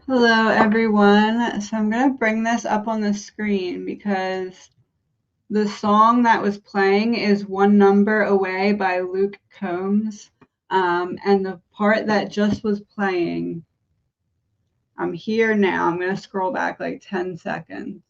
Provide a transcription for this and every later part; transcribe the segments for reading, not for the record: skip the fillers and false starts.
Hello, everyone. So I'm going to bring this up on the screen because the song that was playing is One Number Away by Luke Combs. And the part that just was playing, I'm here now. I'm going to scroll back like 10 seconds.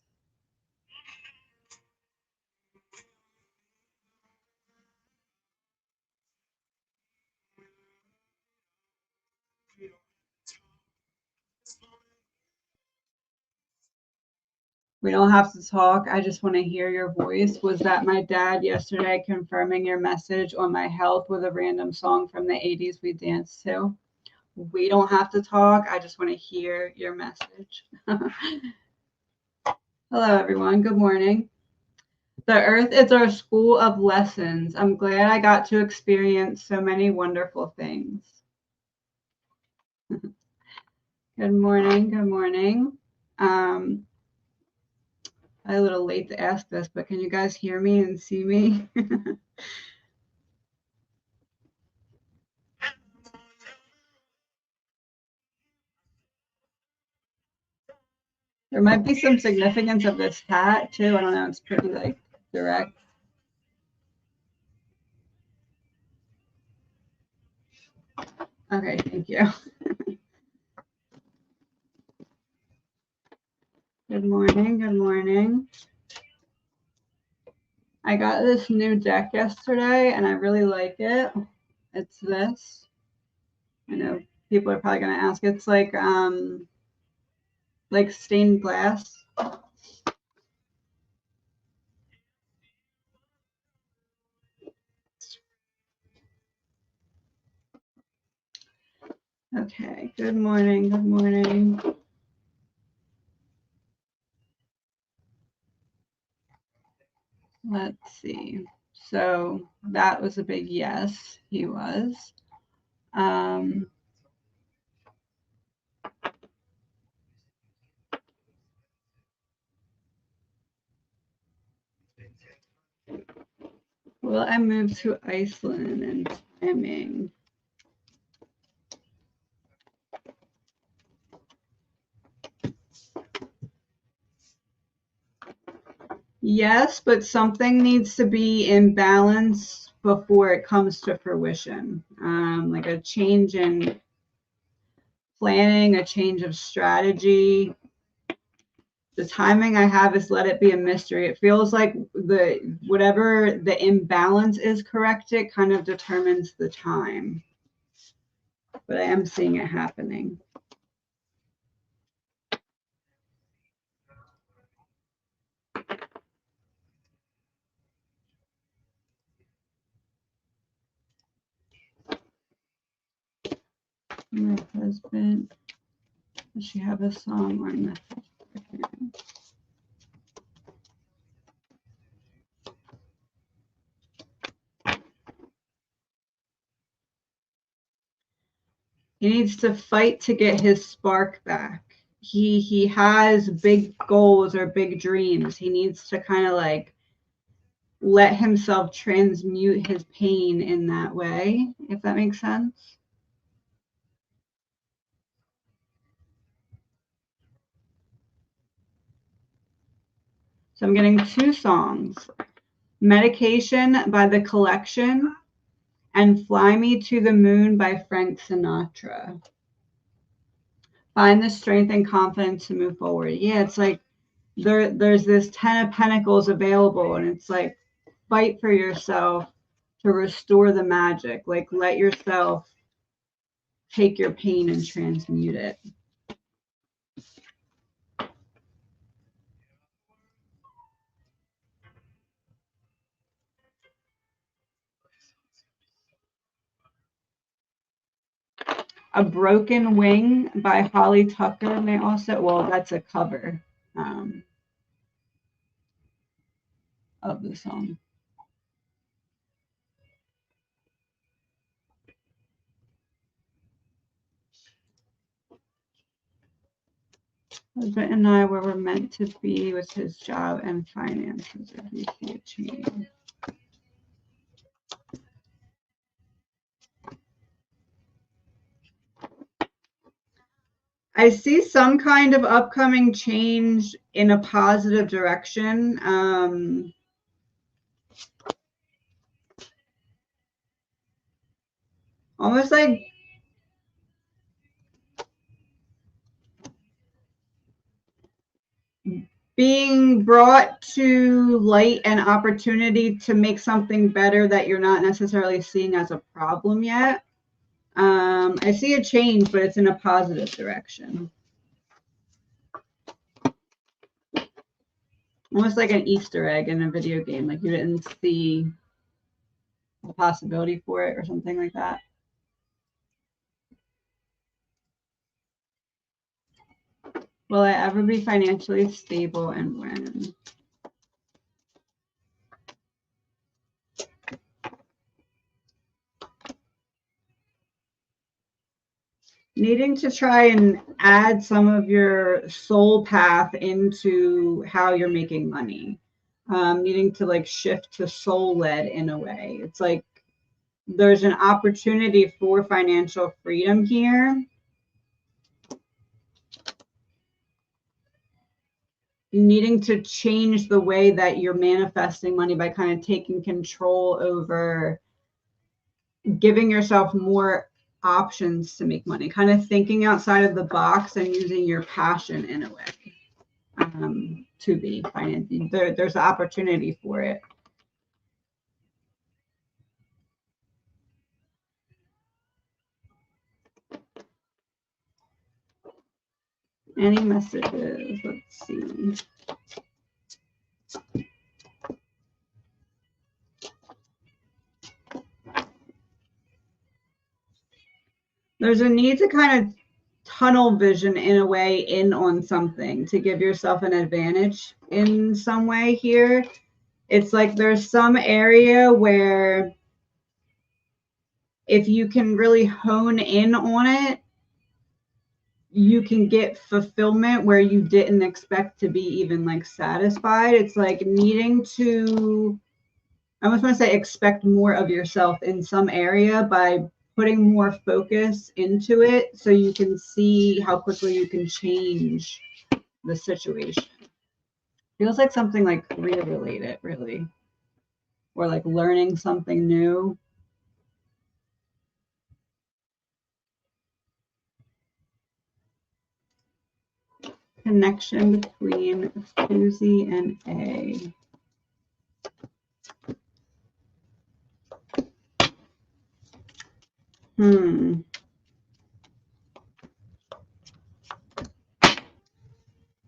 We don't have to talk. I just want to hear your voice. Was that my dad yesterday confirming your message on my health with a random song from the 80s we danced to? We don't have to talk. I just want to hear your message. Hello, everyone. Good morning. The earth is our school of lessons. I'm glad I got to experience so many wonderful things. Good morning. Good morning. I'm a little late to ask this, but can you guys hear me and see me? There might be some significance of this hat too. I don't know. It's pretty like direct. Okay, thank you. Good morning. Good morning. I got this new deck yesterday and I really like it. It's this. I know people are probably gonna ask. It's like stained glass. Okay, good morning, good morning. Let's see. So that was a big yes, he was. Um, will I move to Iceland and timing? Yes, but something needs to be in balance before it comes to fruition. Like a change in planning, a change of strategy. The timing I have is let it be a mystery. It feels like the whatever the imbalance is corrected kind of determines the time. But I am seeing it happening. My husband, does she have a song on the He needs to fight to get his spark back. He has big goals or big dreams. He needs to kind of like let himself transmute his pain in that way, if that makes sense. So I'm getting two songs, Medication by The Collection and Fly Me to the Moon by Frank Sinatra. Find the strength and confidence to move forward. Yeah, it's like there's this 10 of Pentacles available, and it's like fight for yourself to restore the magic. Like let yourself take your pain and transmute it. A Broken Wing by Holly Tucker may also, well, that's a cover of the song. Husband and I, where we're meant to be with his job and finances, if we see a change. I see some kind of upcoming change in a positive direction. Almost like being brought to light an opportunity to make something better that you're not necessarily seeing as a problem yet. I see a change, but it's in a positive direction. Almost like an Easter egg in a video game, like you didn't see the possibility for it or something like that. Will I ever be financially stable and when? Needing to try and add some of your soul path into how you're making money. Needing to like shift to soul led in a way. It's like there's an opportunity for financial freedom here. Needing to change the way that you're manifesting money by kind of taking control over giving yourself more options to make money, kind of thinking outside of the box and using your passion in a way to be financing. There's an opportunity for it. Any messages? Let's see. There's a need to kind of tunnel vision in a way in on something to give yourself an advantage in some way here. It's like there's some area where if you can really hone in on it, you can get fulfillment where you didn't expect to be even like satisfied. It's like needing to, I almost want to say, expect more of yourself in some area by putting more focus into it so you can see how quickly you can change the situation. Feels like something like career related, really, or like learning something new. Connection between Susie and A.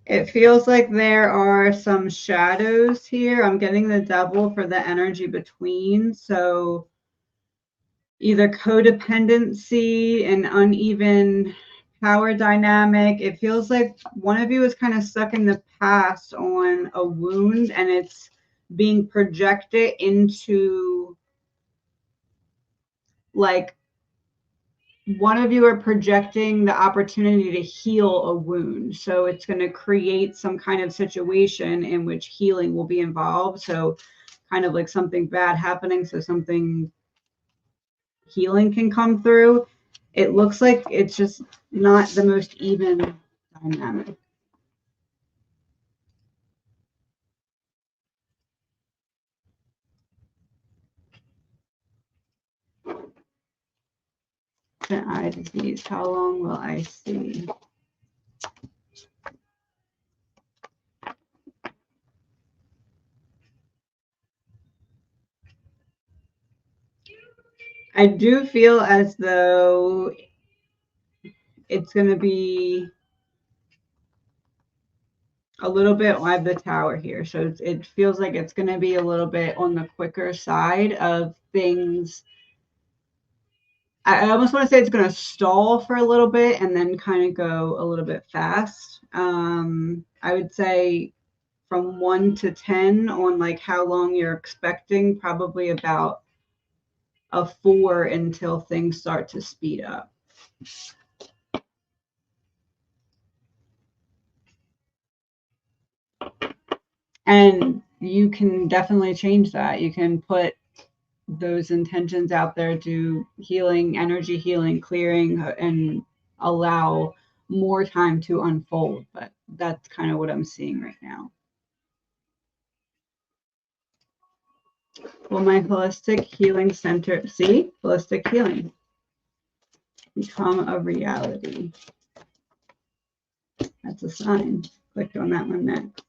It feels like there are some shadows here. I'm getting the devil for the energy between. So either codependency and uneven power dynamic. It feels like one of you is kind of stuck in the past on a wound and it's being projected into like one of you are projecting the opportunity to heal a wound. So it's going to create some kind of situation in which healing will be involved. So kind of like something bad happening. So something healing can come through. It looks like it's just not the most even dynamic. Eye disease. How long will I see? I do feel as though it's going to be a little bit. I have the tower here, so it feels like it's going to be a little bit on the quicker side of things. I almost want to say it's going to stall for a little bit and then kind of go a little bit fast. I would say from 1 to 10 on like how long you're expecting, probably about a 4 until things start to speed up. And you can definitely change that. You can put those intentions out there, do healing, energy healing, clearing, and allow more time to unfold, but that's kind of what I'm seeing right now. Will my holistic healing center, see, holistic healing, become a reality? That's a sign. Clicked on that one next.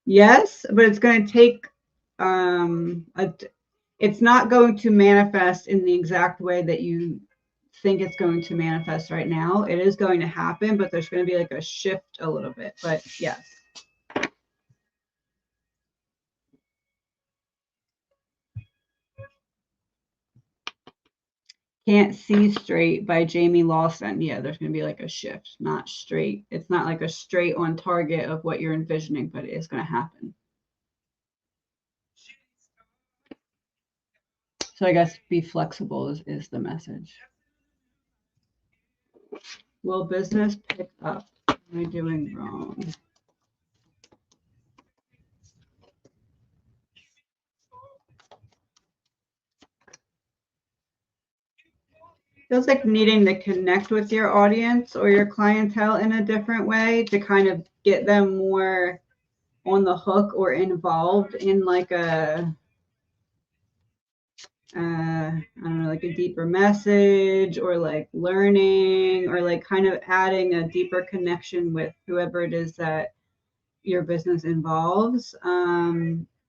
Yes, but it's going to take it's not going to manifest in the exact way that you think it's going to manifest right now. It is going to happen, but there's going to be like a shift a little bit. But yes. Can't See Straight by Jamie Lawson. Yeah, there's going to be like a shift, not straight. It's not like a straight on target of what you're envisioning, but it is going to happen. So I guess be flexible is the message. Will business pick up? What am I doing wrong? Feels like needing to connect with your audience or your clientele in a different way to kind of get them more on the hook or involved in like a I don't know, like a deeper message or like learning or like kind of adding a deeper connection with whoever it is that your business involves.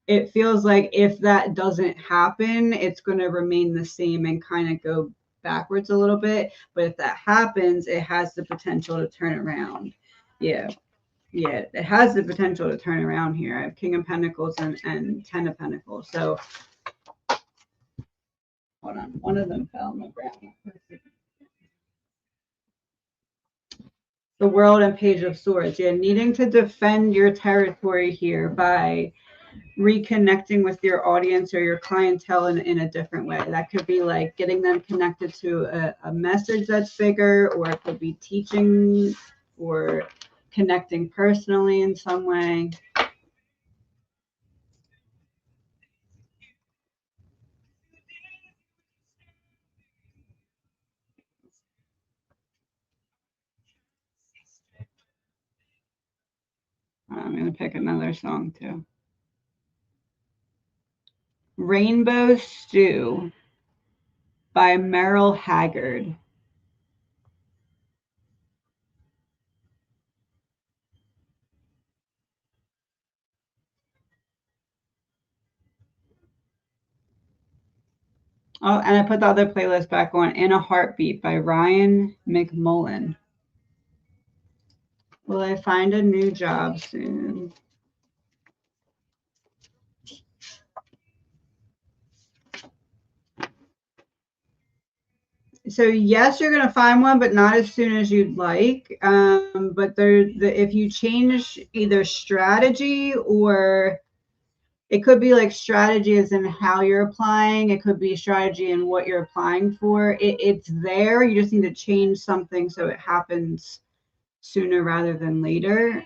It feels like if that doesn't happen, it's going to remain the same and kind of go backwards a little bit. But if that happens, it has the potential to turn around. Yeah. Yeah, it has the potential to turn around here. I have King of Pentacles and Ten of Pentacles. So hold on. One of them fell on the ground. The World and Page of Swords. Yeah, needing to defend your territory here by reconnecting with your audience or your clientele in a different way. That could be like getting them connected to a message that's bigger, or it could be teaching or connecting personally in some way. I'm going to pick another song too. Rainbow Stew by Merrill Haggard. Oh, and I put the other playlist back on, In a Heartbeat by Ryan McMullen. Will I find a new job soon? So yes, you're going to find one, but not as soon as you'd like. But if you change either strategy, or it could be like strategy as in how you're applying. It could be strategy in what you're applying for. It's there. You just need to change something so it happens sooner rather than later.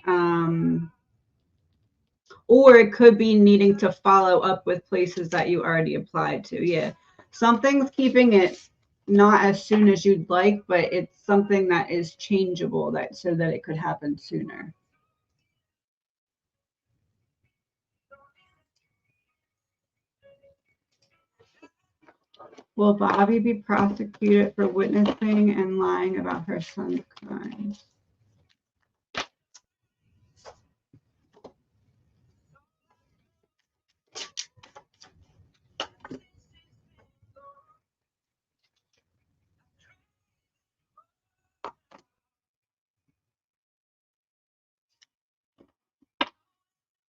Or it could be needing to follow up with places that you already applied to. Yeah. Something's keeping it not as soon as you'd like, but it's something that is changeable that so that it could happen sooner. Will Bobby be prosecuted for witnessing and lying about her son's crimes?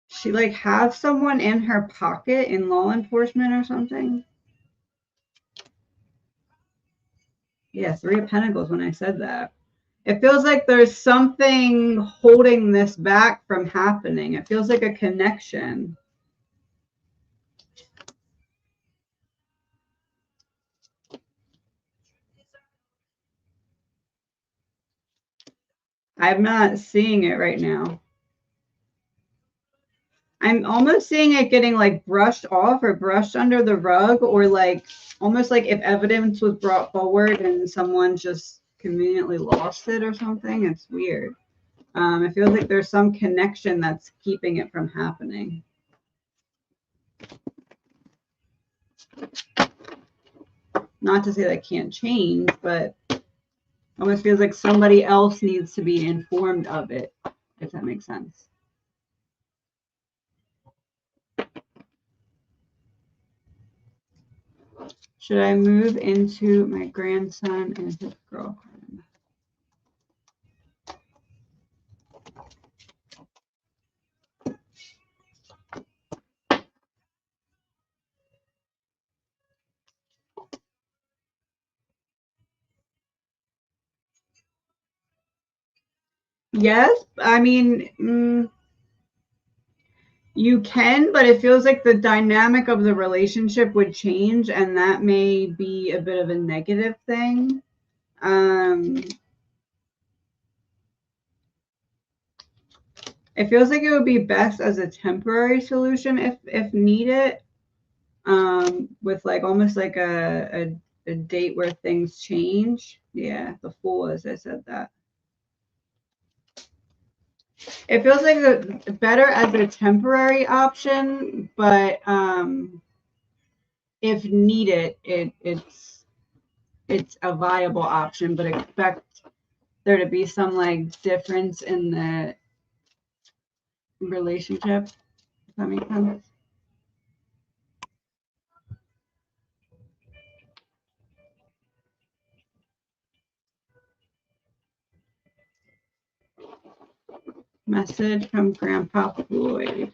She like have someone in her pocket in law enforcement or something? Yeah, Three of Pentacles when I said that. It feels like there's something holding this back from happening. It feels like a connection. I'm not seeing it right now. I'm almost seeing it getting like brushed off or brushed under the rug, or like almost like if evidence was brought forward and someone just conveniently lost it or something. It's weird. It feels like there's some connection that's keeping it from happening. Not to say that can't change, but almost feels like somebody else needs to be informed of it, if that makes sense. Should I move into my grandson and his girlfriend? Yes, I mean, you can, but it feels like the dynamic of the relationship would change, and that may be a bit of a negative thing. It feels like it would be best as a temporary solution if needed, with like almost like a date where things change. Yeah, the Fool, as I said that. It feels like the better as a temporary option, but if needed, it's a viable option. But expect there to be some like difference in the relationship. If that makes sense. Message from Grandpa Floyd.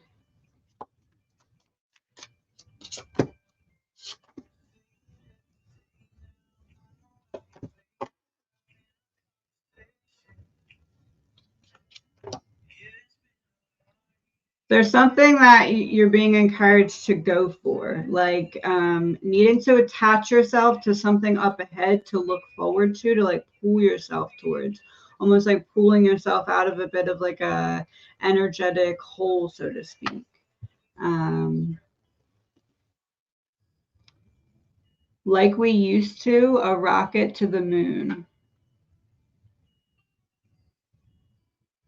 There's something that you're being encouraged to go for, like needing to attach yourself to something up ahead to look forward to like pull yourself towards, almost like pulling yourself out of a bit of like a energetic hole, so to speak. Um, like we used to, a rocket to the moon.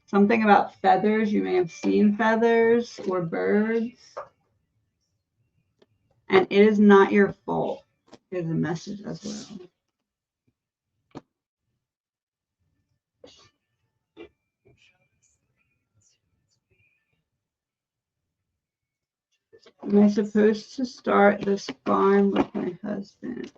Something about feathers. You may have seen feathers or birds. And it is not your fault, is a message as well. Am I supposed to start this farm with my husband?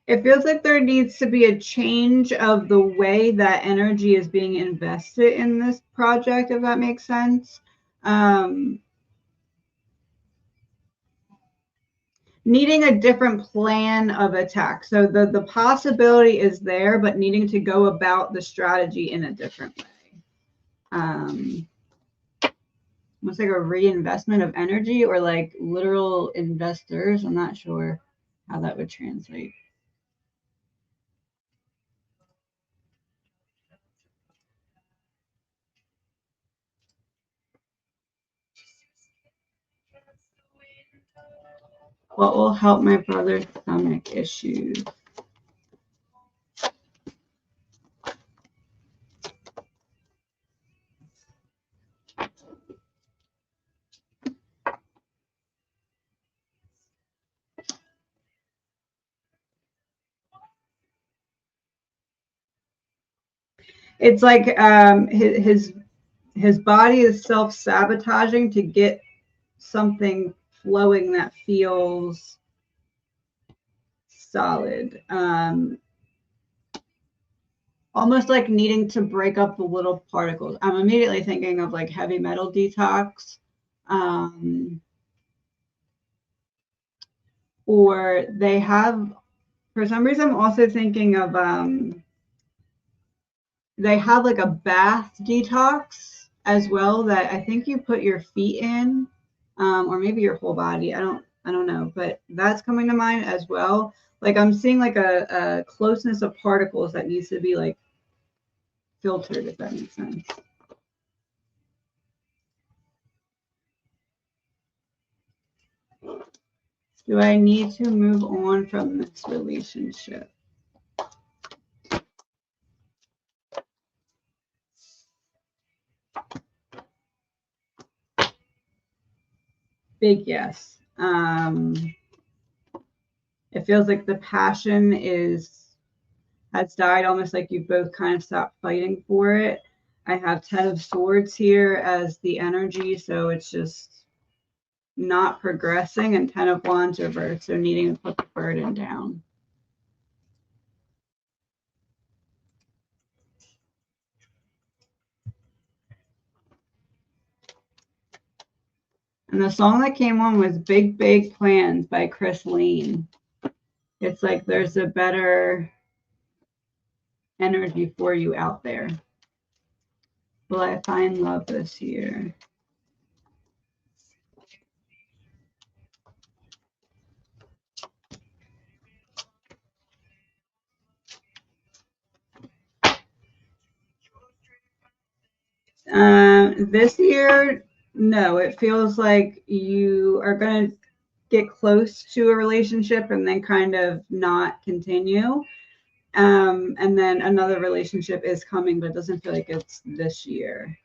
It feels like there needs to be a change of the way that energy is being invested in this project, if that makes sense. Um, Needing a different plan of attack. So the possibility is there, but needing to go about the strategy in a different way. Almost like a reinvestment of energy, or like literal investors. I'm not sure how that would translate. What will help my brother's stomach issues? It's like his body is self-sabotaging to get something flowing that feels solid. Almost like needing to break up the little particles. I'm immediately thinking of like heavy metal detox. Or they have, for some reason, I'm also thinking of they have like a bath detox. as well that I think you put your feet in, or maybe your whole body. I don't know, but that's coming to mind as well. Like I'm seeing like a closeness of particles that needs to be like filtered, if that makes sense. Do I need to move on from this relationship? Big yes. It feels like the passion has died, almost like you both kind of stopped fighting for it. I have 10 of Swords here as the energy, so it's just not progressing, and 10 of Wands reversed, so needing to put the burden down. And the song that came on was Big Big Plans by Chris Lane. It's like there's a better energy for you out there. Will I find love this year? This year, no. It feels like you are going to get close to a relationship and then kind of not continue. And then another relationship is coming, but it doesn't feel like it's this year.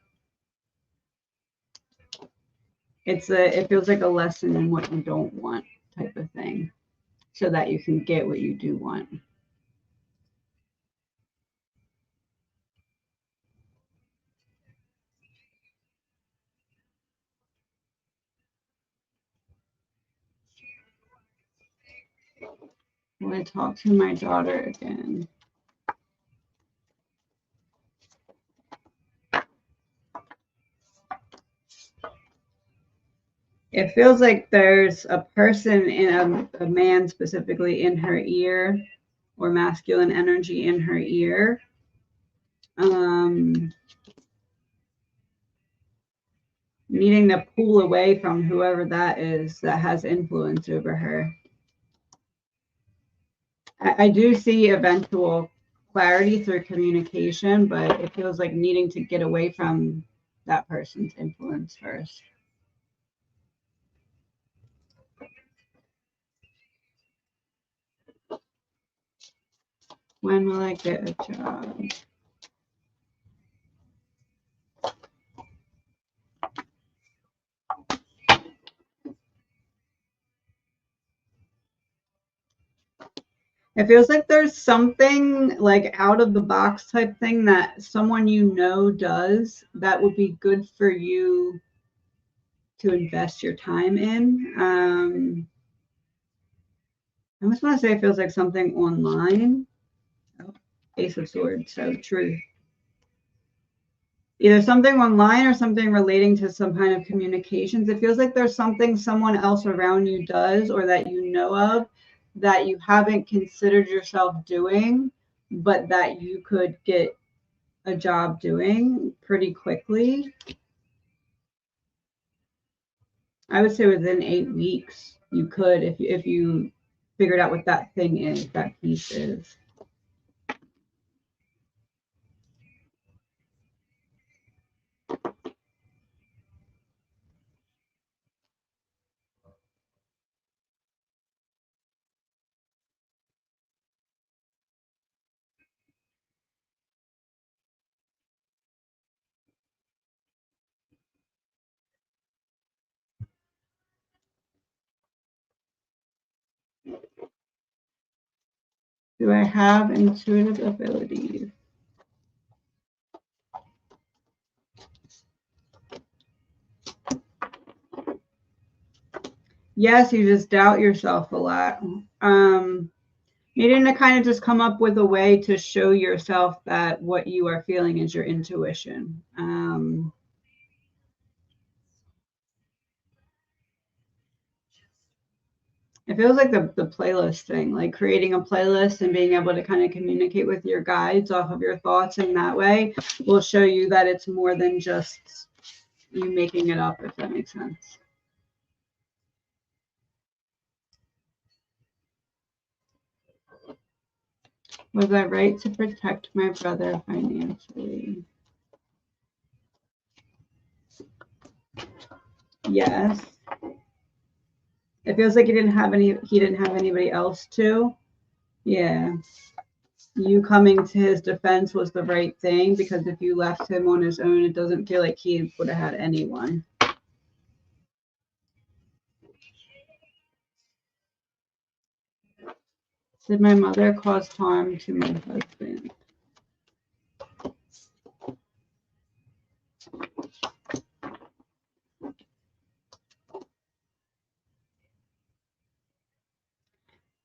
It feels like a lesson in what you don't want type of thing, so that you can get what you do want. I'm going to talk to my daughter again. It feels like there's a person in a man specifically in her ear, or masculine energy in her ear. Needing to pull away from whoever that is that has influence over her. I do see eventual clarity through communication, but it feels like needing to get away from that person's influence first. When will I get a job? It feels like there's something like out of the box type thing that someone you know does that would be good for you to invest your time in. I almost want to say it feels like something online. Oh, Ace of Swords, so true. Either something online or something relating to some kind of communications. It feels like there's something someone else around you does or that you know of that you haven't considered yourself doing, but that you could get a job doing pretty quickly. I would say within 8 weeks you could, if you figured out what that thing is, that piece is. Do I have intuitive abilities? Yes, you just doubt yourself a lot. Needing to kind of just come up with a way to show yourself that what you are feeling is your intuition. It feels like the playlist thing, like creating a playlist and being able to kind of communicate with your guides off of your thoughts in that way will show you that it's more than just you making it up, if that makes sense. Was I right to protect my brother financially? Yes. It feels like he didn't have anybody else to. Yeah. You coming to his defense was the right thing, because if you left him on his own, it doesn't feel like he would have had anyone. Did my mother cause harm to my husband?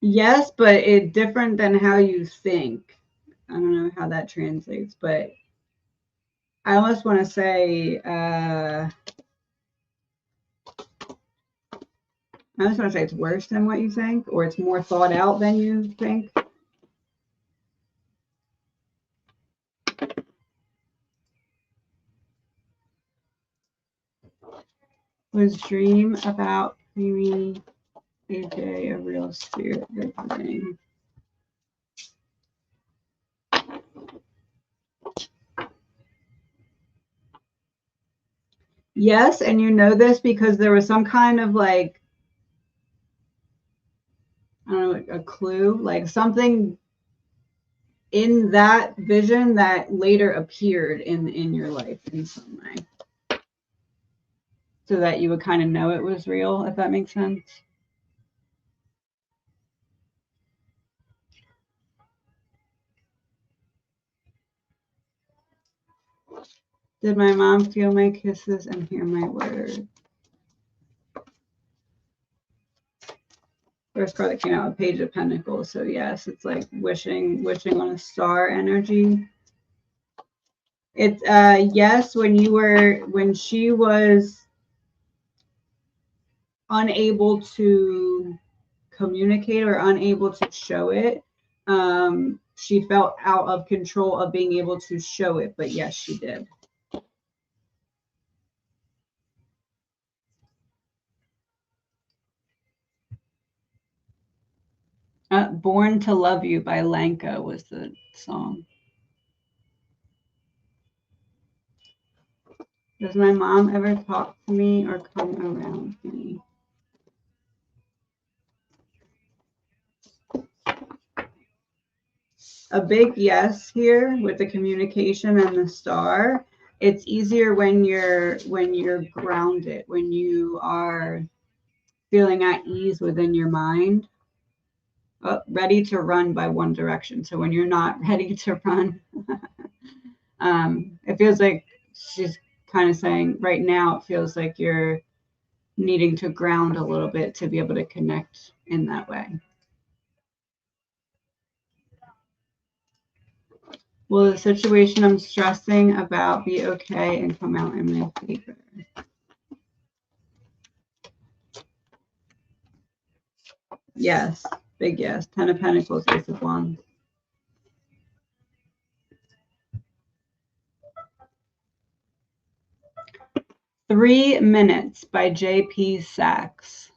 Yes, but it's different than how you think. I don't know how that translates, but I almost want to say, it's worse than what you think, or it's more thought out than you think. Was dream about Mimi AJ a real spirit visiting? Yes, and you know this because there was some kind of like, I don't know, like a clue, like something in that vision that later appeared in your life in some way, so that you would kind of know it was real, if that makes sense. Did my mom feel my kisses and hear my words? First card that came out, a Page of Pentacles. So yes, it's like wishing on a star energy. It's yes, when she was unable to communicate or unable to show it, she felt out of control of being able to show it, but yes, she did. Born to Love You by Lanka was the song. Does my mom ever talk to me or come around me? A big yes here with the communication and the star. It's easier when you're grounded, when you are feeling at ease within your mind. Oh, ready to run by One Direction. So when you're not ready to run, it feels like she's kind of saying right now, it feels like you're needing to ground a little bit to be able to connect in that way. Will the situation I'm stressing about be okay and come out in my favor? Yes, big yes. 10 of Pentacles, Ace of Wands. "3 Minutes" by J.P. Sachs.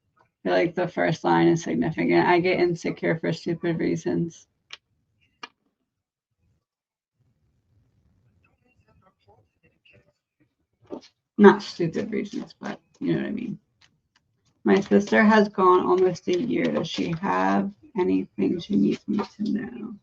I feel like the first line is significant. I get insecure for stupid reasons. Not stupid reasons, but you know what I mean. My sister has gone almost a year. Does she have anything she needs me to know?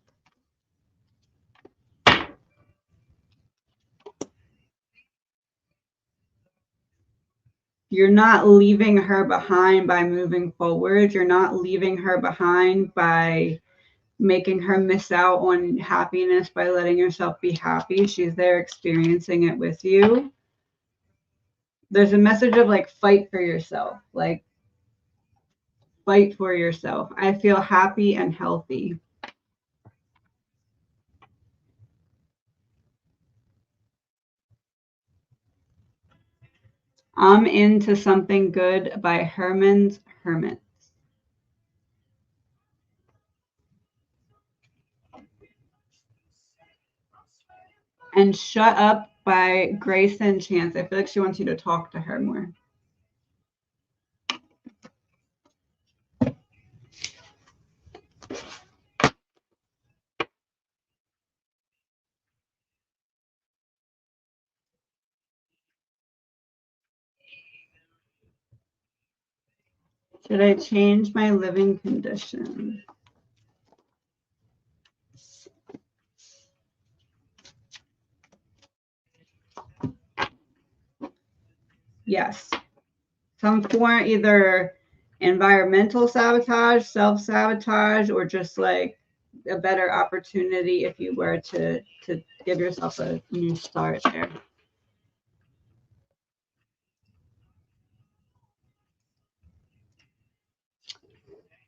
You're not leaving her behind by moving forward. You're not leaving her behind by making her miss out on happiness by letting yourself be happy. She's there experiencing it with you. There's a message of like, fight for yourself. Like, fight for yourself. I feel happy and healthy. I'm into something good by Herman's Hermits. And Shut Up by Grayson Chance. I feel like she wants you to talk to her more. Should I change my living condition? Yes. Some form, either environmental sabotage, self-sabotage, or just like a better opportunity if you were to give yourself a new start there.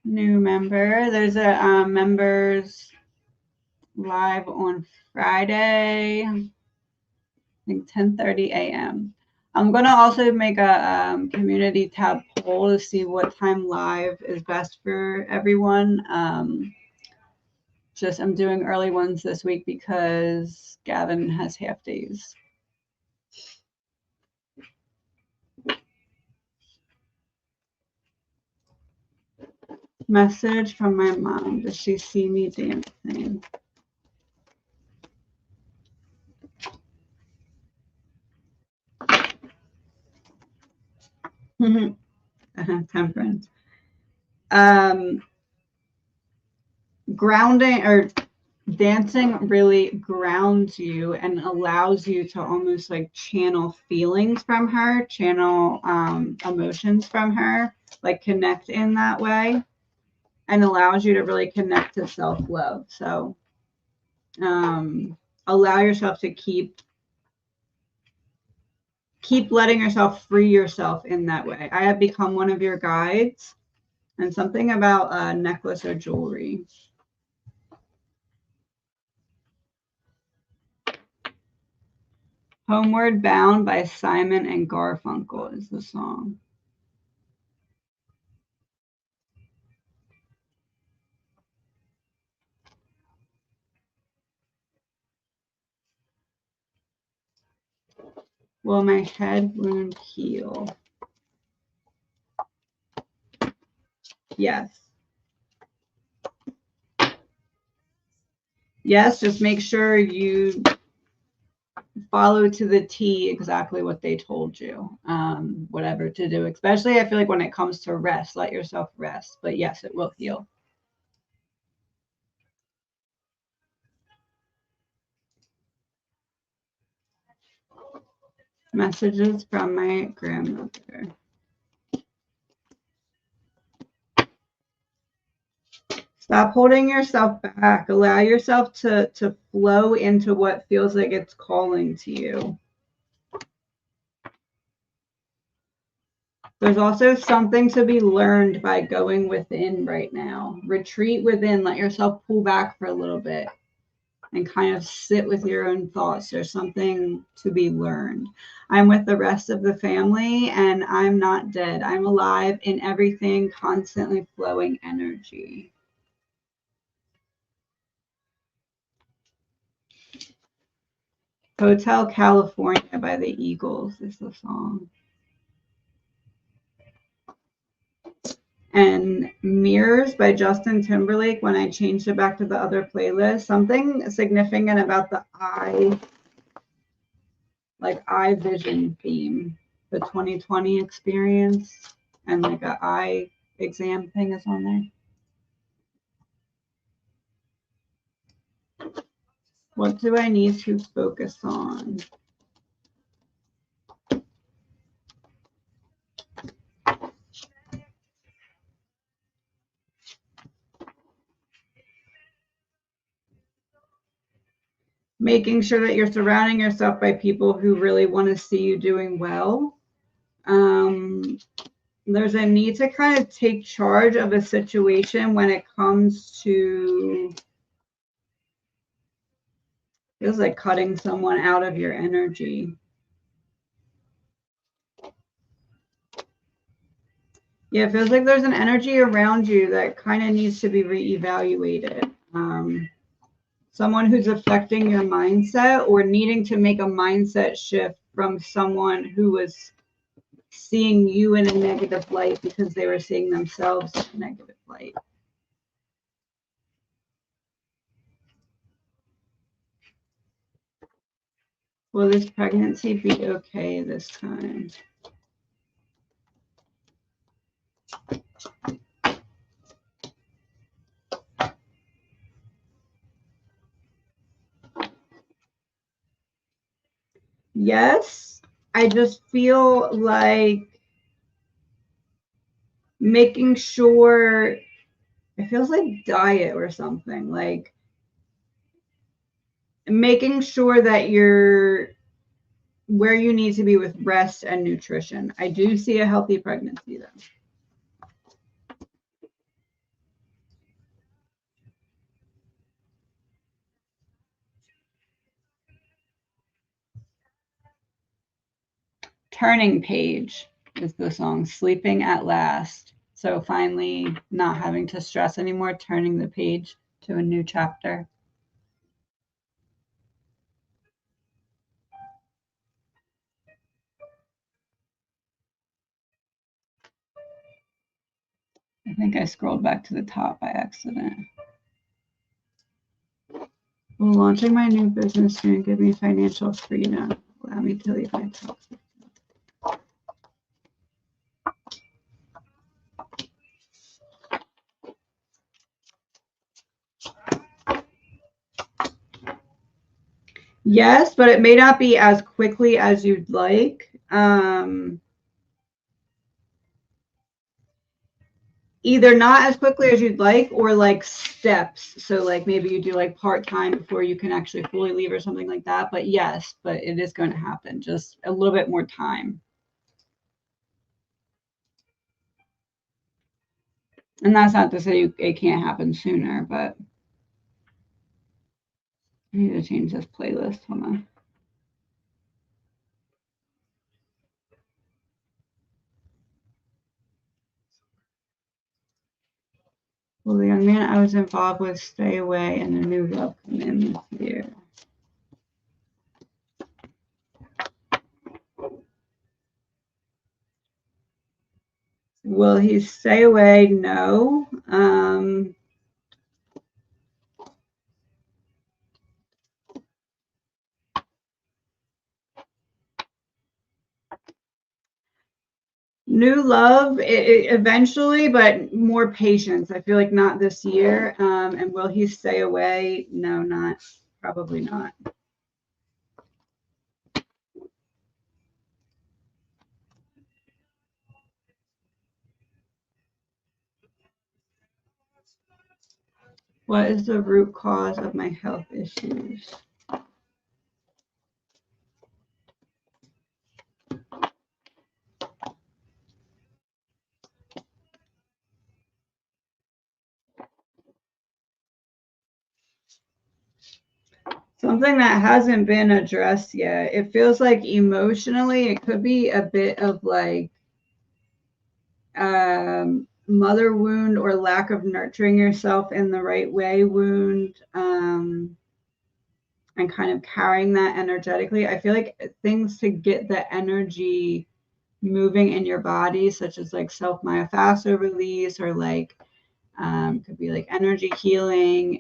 New member. There's a members live on Friday, I think 10:30 a.m. I'm going to also make a community tab poll to see what time live is best for everyone. Just I'm doing early ones this week because Gavin has half days. Message from my mom. Does she see me dancing? Temperance. Grounding or dancing really grounds you and allows you to almost like channel feelings from her, channel emotions from her, like connect in that way, and allows you to really connect to self-love. So allow yourself to keep letting yourself free yourself in that way. I have become one of your guides, and something about a necklace or jewelry. Homeward Bound by Simon and Garfunkel is the song. Will my head wound heal? Yes. Yes, just make sure you follow to the T exactly what they told you, whatever to do. Especially, I feel like when it comes to rest, let yourself rest. But yes, it will heal. Messages from my grandmother. Stop holding yourself back. Allow yourself to flow into what feels like it's calling to you. There's also something to be learned by going within right now. Retreat within. Let yourself pull back for a little bit and kind of sit with your own thoughts. There's something to be learned. I'm with the rest of the family and I'm not dead. I'm alive in everything, constantly flowing energy. Hotel California by the Eagles is the song. And Mirrors by Justin Timberlake. When I changed it back to the other playlist, something significant about the eye vision theme, the 2020 experience, and like a eye exam thing is on there. What do I need to focus on? Making sure that you're surrounding yourself by people who really want to see you doing well. There's a need to kind of take charge of a situation when it comes to, feels like cutting someone out of your energy. Yeah, it feels like there's an energy around you that kind of needs to be reevaluated. someone who's affecting your mindset or needing to make a mindset shift from someone who was seeing you in a negative light because they were seeing themselves in a negative light. Will this pregnancy be okay this time? Yes, I just feel like making sure, it feels like diet or something, like making sure that you're where you need to be with rest and nutrition. I do see a healthy pregnancy though. Turning Page is the song, Sleeping at Last. So finally not having to stress anymore, turning the page to a new chapter. I think I scrolled back to the top by accident. Will launching my new business soon give me financial freedom? Allow me to leave my toxic. Yes, but it may not be as quickly as you'd like. Either not as quickly as you'd like or like steps. So like maybe you do like part-time before you can actually fully leave or something like that. But yes, but it is going to happen. Just a little bit more time. And that's not to say it can't happen sooner, but I need to change this playlist. Hold on. Will the young man I was involved with stay away and a new love come in this year? Will he stay away? No. New love eventually, but more patience. I feel like not this year. And will he stay away? No, not probably not. What is the root cause of my health issues? Something that hasn't been addressed yet. It feels like emotionally, it could be a bit of like mother wound or lack of nurturing yourself in the right way wound, and kind of carrying that energetically. I feel like things to get the energy moving in your body, such as like self myofascial release or like could be like energy healing,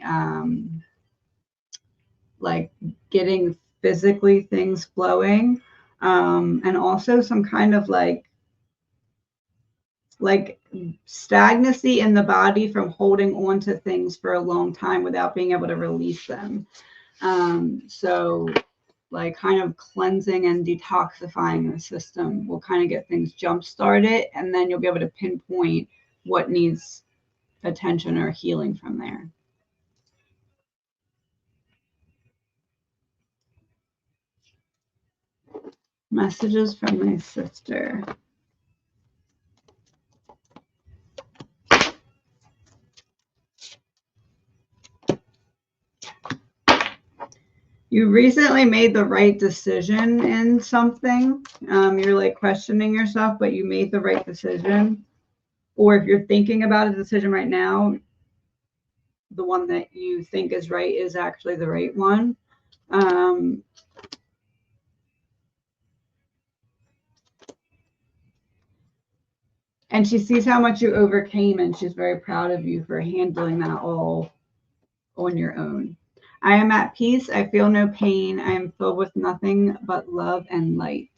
like getting physically things flowing, and also some kind of like stagnancy in the body from holding on to things for a long time without being able to release them. So like kind of cleansing and detoxifying the system will kind of get things jump started, and then you'll be able to pinpoint what needs attention or healing from there. Messages from my sister. You recently made the right decision in something. You're like questioning yourself, but you made the right decision. Or if you're thinking about a decision right now, the one that you think is right is actually the right one. And she sees how much you overcame, and she's very proud of you for handling that all on your own. I am at peace. I feel no pain. I am filled with nothing but love and light.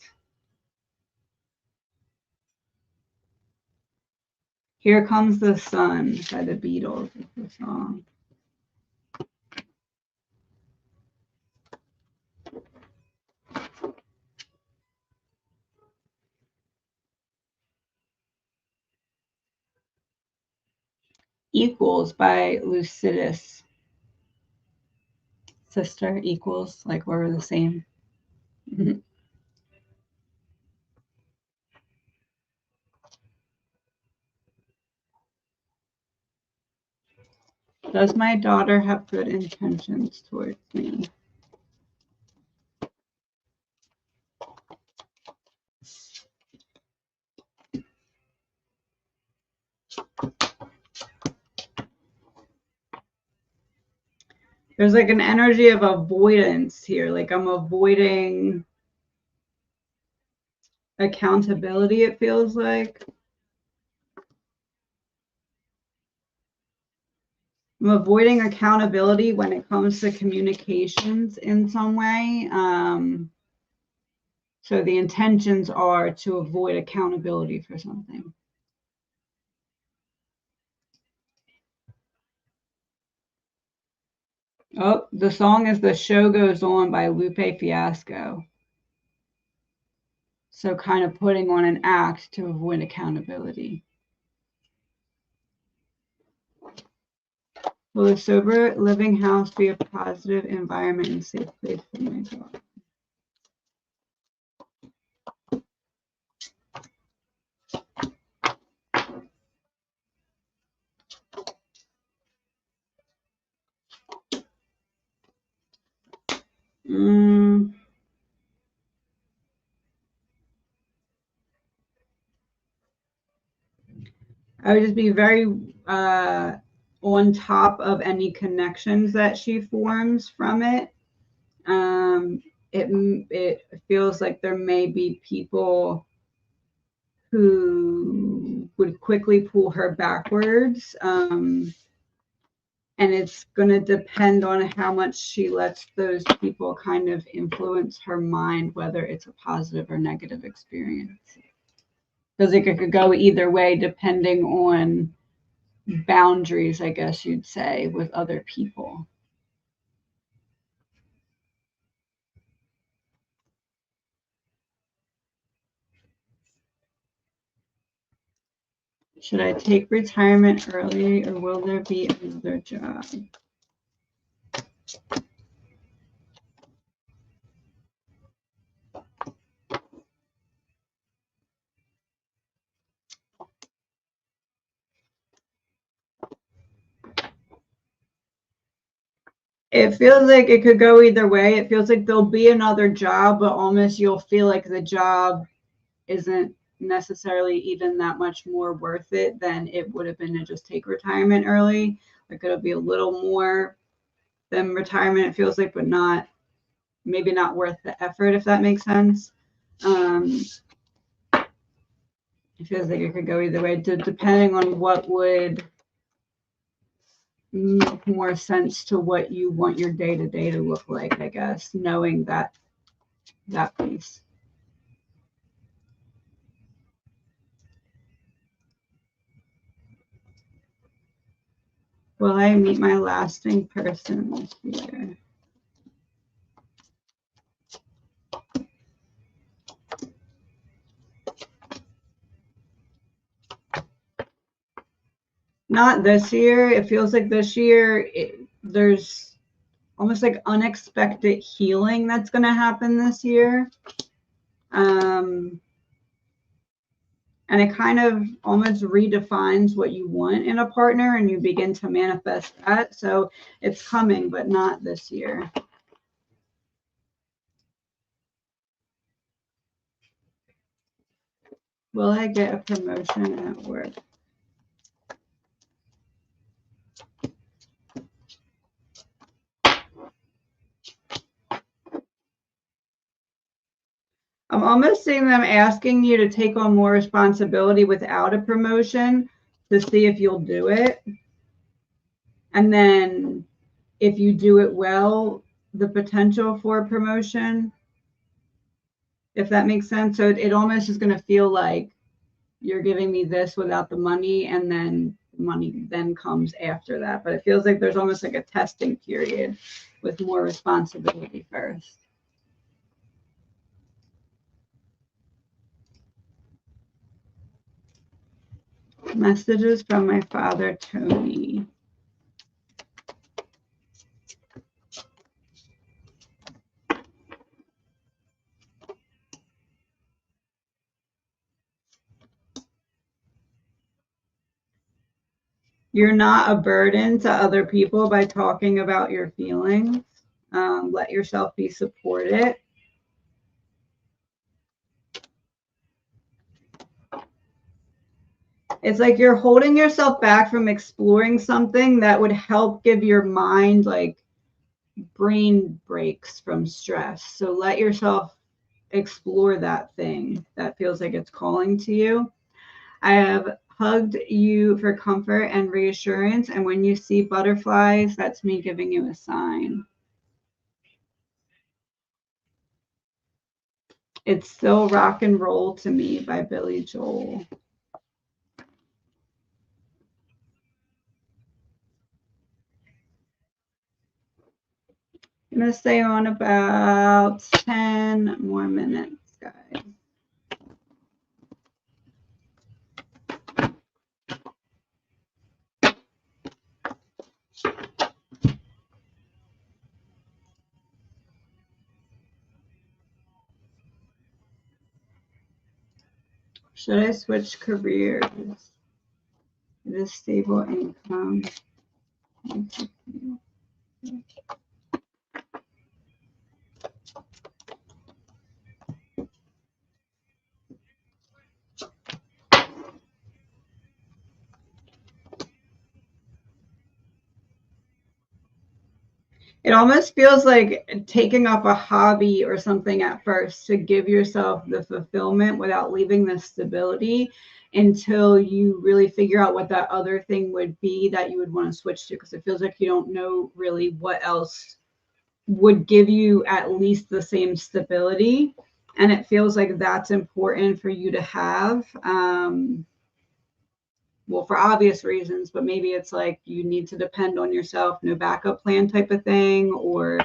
Here Comes the Sun by the Beatles is the song. Equals by Lucidus. Sister equals, like we're the same. Does my daughter have good intentions towards me? There's like an energy of avoidance here. Like I'm avoiding accountability, it feels like. I'm avoiding accountability when it comes to communications in some way. So the intentions are to avoid accountability for something. Oh, the song is The Show Goes On by Lupe Fiasco. So kind of putting on an act to avoid accountability. Will a sober living house be a positive environment and safe place for my dog? I would just be very on top of any connections that she forms from it. It feels like there may be people who would quickly pull her backwards. And it's going to depend on how much she lets those people kind of influence her mind, whether it's a positive or negative experience. Because it could go either way depending on boundaries, I guess you'd say, with other people. Should I take retirement early or will there be another job? It feels like it could go either way. It feels like there'll be another job, but almost you'll feel like the job isn't necessarily even that much more worth it than it would have been to just take retirement early. Like it'll be a little more than retirement, it feels like, but not maybe not worth the effort, if that makes sense. It feels like it could go either way, depending on what would make more sense to what you want your day to day to look like, I guess, knowing that piece. Will I meet my lasting person this year? Not this year. It feels like this year there's almost like unexpected healing that's going to happen this year. And it kind of almost redefines what you want in a partner and you begin to manifest that. So it's coming, but not this year. Will I get a promotion at work? I'm almost seeing them asking you to take on more responsibility without a promotion to see if you'll do it. And then if you do it well, the potential for a promotion, if that makes sense. So it almost is going to feel like you're giving me this without the money, and then money then comes after that. But it feels like there's almost like a testing period with more responsibility first. Messages from my father, Tony. You're not a burden to other people by talking about your feelings. Let yourself be supported. It's like you're holding yourself back from exploring something that would help give your mind like brain breaks from stress. So let yourself explore that thing that feels like it's calling to you. I have hugged you for comfort and reassurance. And when you see butterflies, that's me giving you a sign. It's Still Rock and Roll to Me by Billy Joel. I'm going to stay on about 10 more minutes, guys. Should I switch careers? It is stable income. It almost feels like taking up a hobby or something at first to give yourself the fulfillment without leaving the stability until you really figure out what that other thing would be that you would want to switch to, because it feels like you don't know really what else would give you at least the same stability. And it feels like that's important for you to have. Well, for obvious reasons, but maybe it's like you need to depend on yourself, no backup plan type of thing, or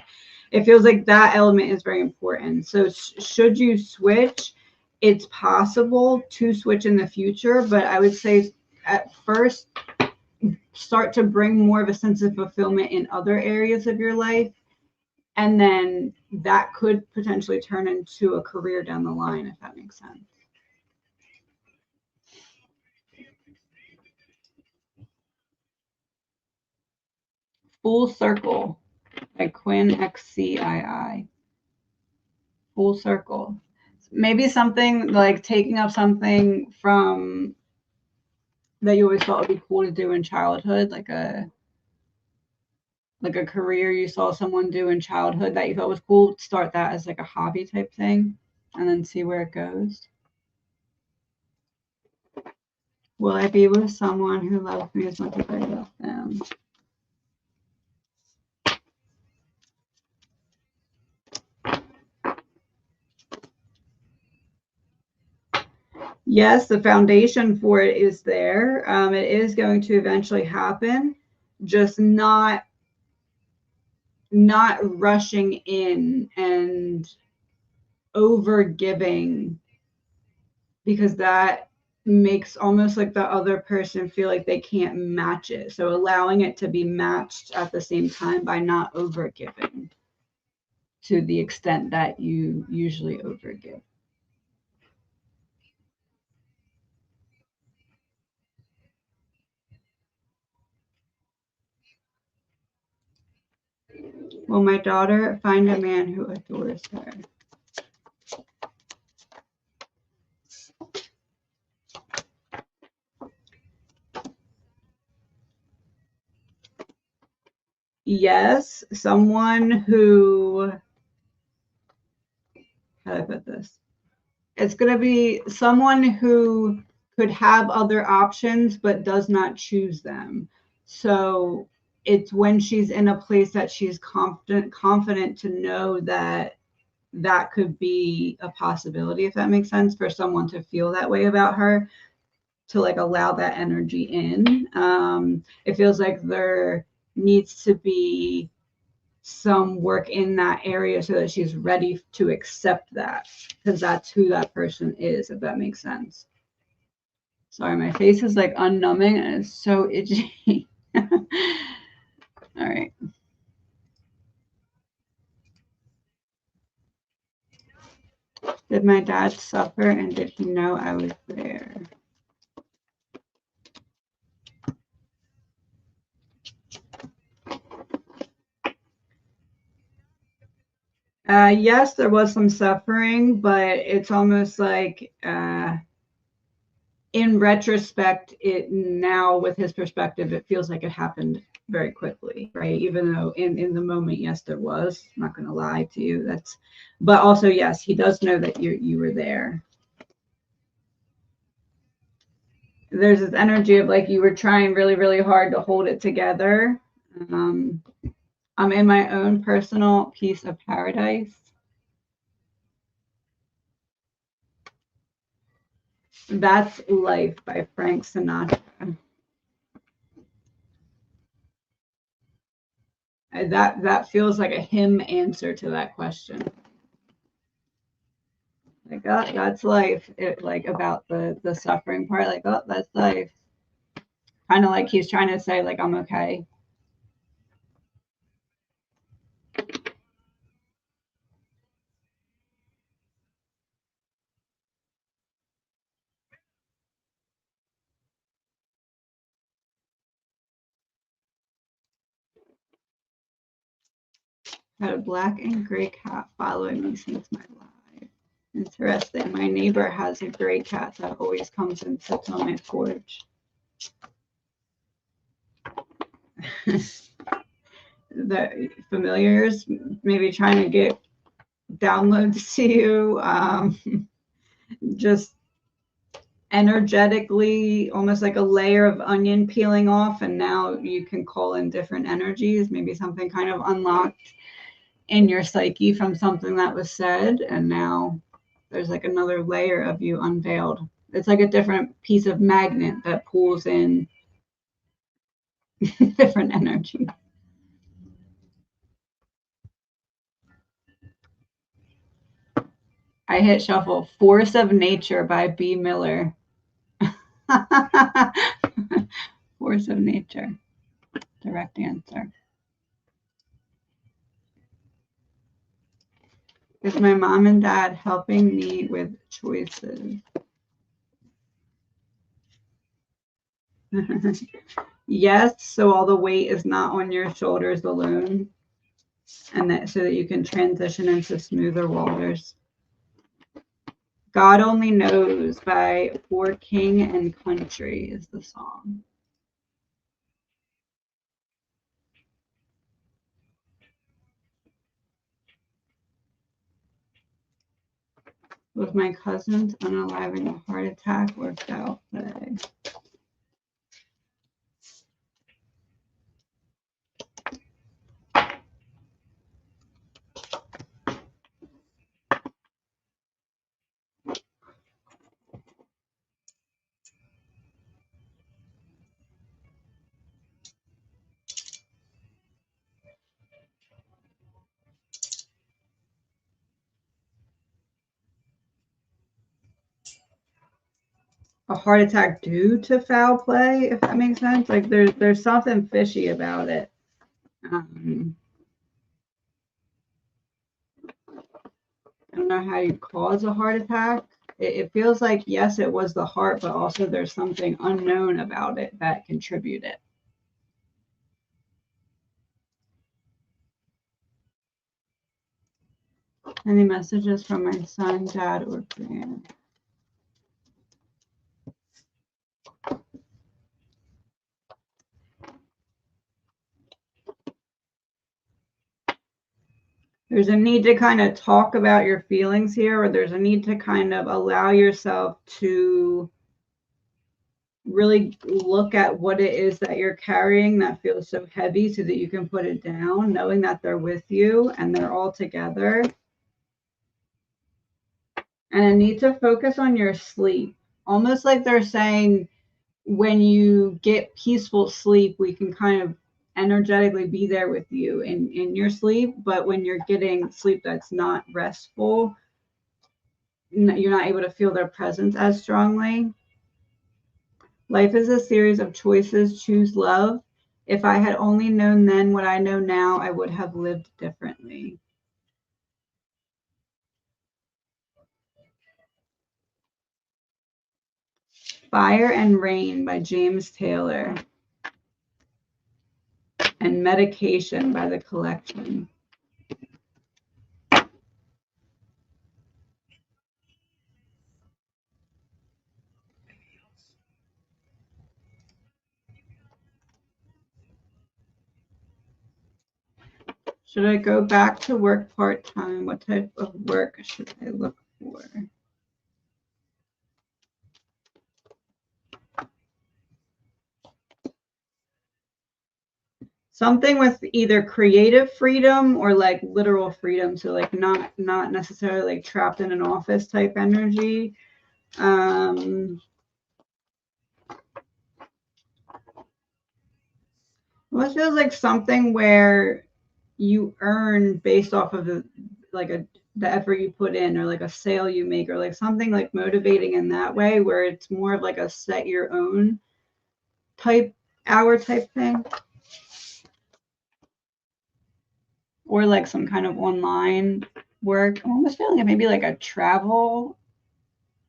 it feels like that element is very important. So should you switch, it's possible to switch in the future, but I would say at first start to bring more of a sense of fulfillment in other areas of your life, and then that could potentially turn into a career down the line, if that makes sense. Full Circle by Quinn XCII. Full circle. Maybe something like taking up something from that you always thought would be cool to do in childhood, like a career you saw someone do in childhood that you thought was cool. Start that as like a hobby type thing, and then see where it goes. Will I be with someone who loves me as much as I love them? Yes, the foundation for it is there. It is going to eventually happen, just not rushing in and over giving, because that makes almost like the other person feel like they can't match it. So allowing it to be matched at the same time by not over giving to the extent that you usually overgive. Will my daughter find a man who adores her? Yes, someone who, how do I put this? It's going to be someone who could have other options but does not choose them. So it's when she's in a place that she's confident to know that that could be a possibility, if that makes sense, for someone to feel that way about her, to like allow that energy in. It feels like there needs to be some work in that area so that she's ready to accept that, because that's who that person is, if that makes sense. Sorry, my face is like unnumbing and it's so itchy. All right. Did my dad suffer and did he know I was there? Yes, there was some suffering, but it's almost like in retrospect, it now with his perspective, it feels like it happened very quickly, right? Even though in the moment, yes, there was. I'm not going to lie to you. But also, yes, he does know that you were there. There's this energy of like you were trying really, really hard to hold it together. I'm in my own personal piece of paradise. That's Life by Frank Sinatra. That feels like a hymn answer to that question. Like, oh, that's life. It like about the suffering part. Like, oh, that's life. Kind of like he's trying to say, like, I'm okay. Had a black and gray cat following me since my life. Interesting. My neighbor has a gray cat that always comes and sits on my porch. The familiars maybe trying to get downloads to you. Just energetically, almost like a layer of onion peeling off, and now you can call in different energies. Maybe something kind of unlocked in your psyche from something that was said, and now there's like another layer of you unveiled. It's like a different piece of magnet that pulls in different energy. I hit shuffle. Force of Nature by B. Miller. Force of Nature. Direct answer. Is my mom and dad helping me with choices? Yes, so all the weight is not on your shoulders alone, and that so that you can transition into smoother waters. God Only Knows by For King and Country is the song. Was my cousin's unaliving a heart attack or foul play? A heart attack due to foul play, if that makes sense. Like there's something fishy about it. I don't know how you cause a heart attack. It feels like, yes, it was the heart, but also there's something unknown about it that contributed. Any messages from my son, dad, or grand? There's a need to kind of talk about your feelings here, or there's a need to kind of allow yourself to really look at what it is that you're carrying that feels so heavy so that you can put it down, knowing that they're with you and they're all together. And a need to focus on your sleep. Almost like they're saying, when you get peaceful sleep, we can kind of energetically be there with you in your sleep. But when you're getting sleep that's not restful, you're not able to feel their presence as strongly. Life is a series of choices. Choose love. If I had only known then what I know now, I would have lived differently. Fire and Rain by James Taylor. And Medication by The Collection. Should I go back to work part-time? What type of work should I look for? Something with either creative freedom or like literal freedom. So like not necessarily like trapped in an office type energy. Well, it feels like something where you earn based off of the effort you put in, or like a sale you make, or like something like motivating in that way, where it's more of like a set your own type hour type thing, or like some kind of online work. I'm almost feeling like maybe like a travel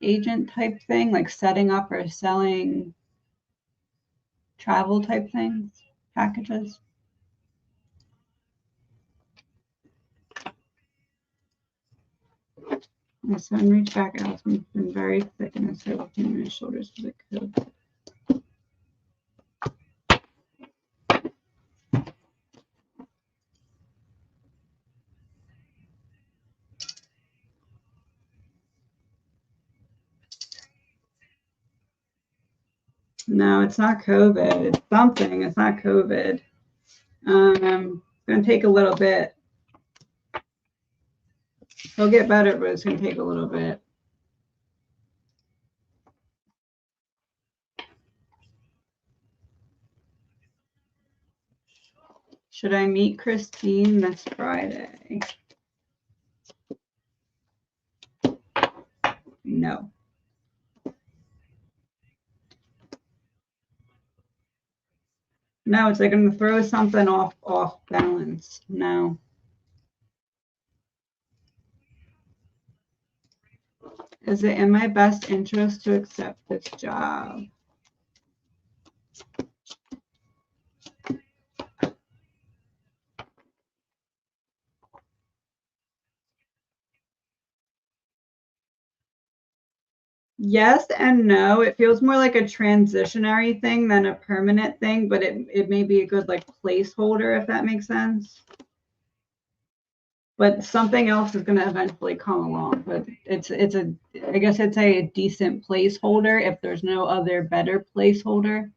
agent type thing, like setting up or selling travel type things, packages. My son reached back out to me. It's been very thick and it's looking at my shoulders for the coat. No, it's not COVID. It's something. It's not COVID. It's going to take a little bit. He'll get better, but it's going to take a little bit. Should I meet Christine this Friday? No. No, it's like I'm going to throw something off balance. No. Is it in my best interest to accept this job? Yes and no. It feels more like a transitionary thing than a permanent thing, but it may be a good like placeholder, if that makes sense. But something else is going to eventually come along. But I guess it's a decent placeholder if there's no other better placeholder.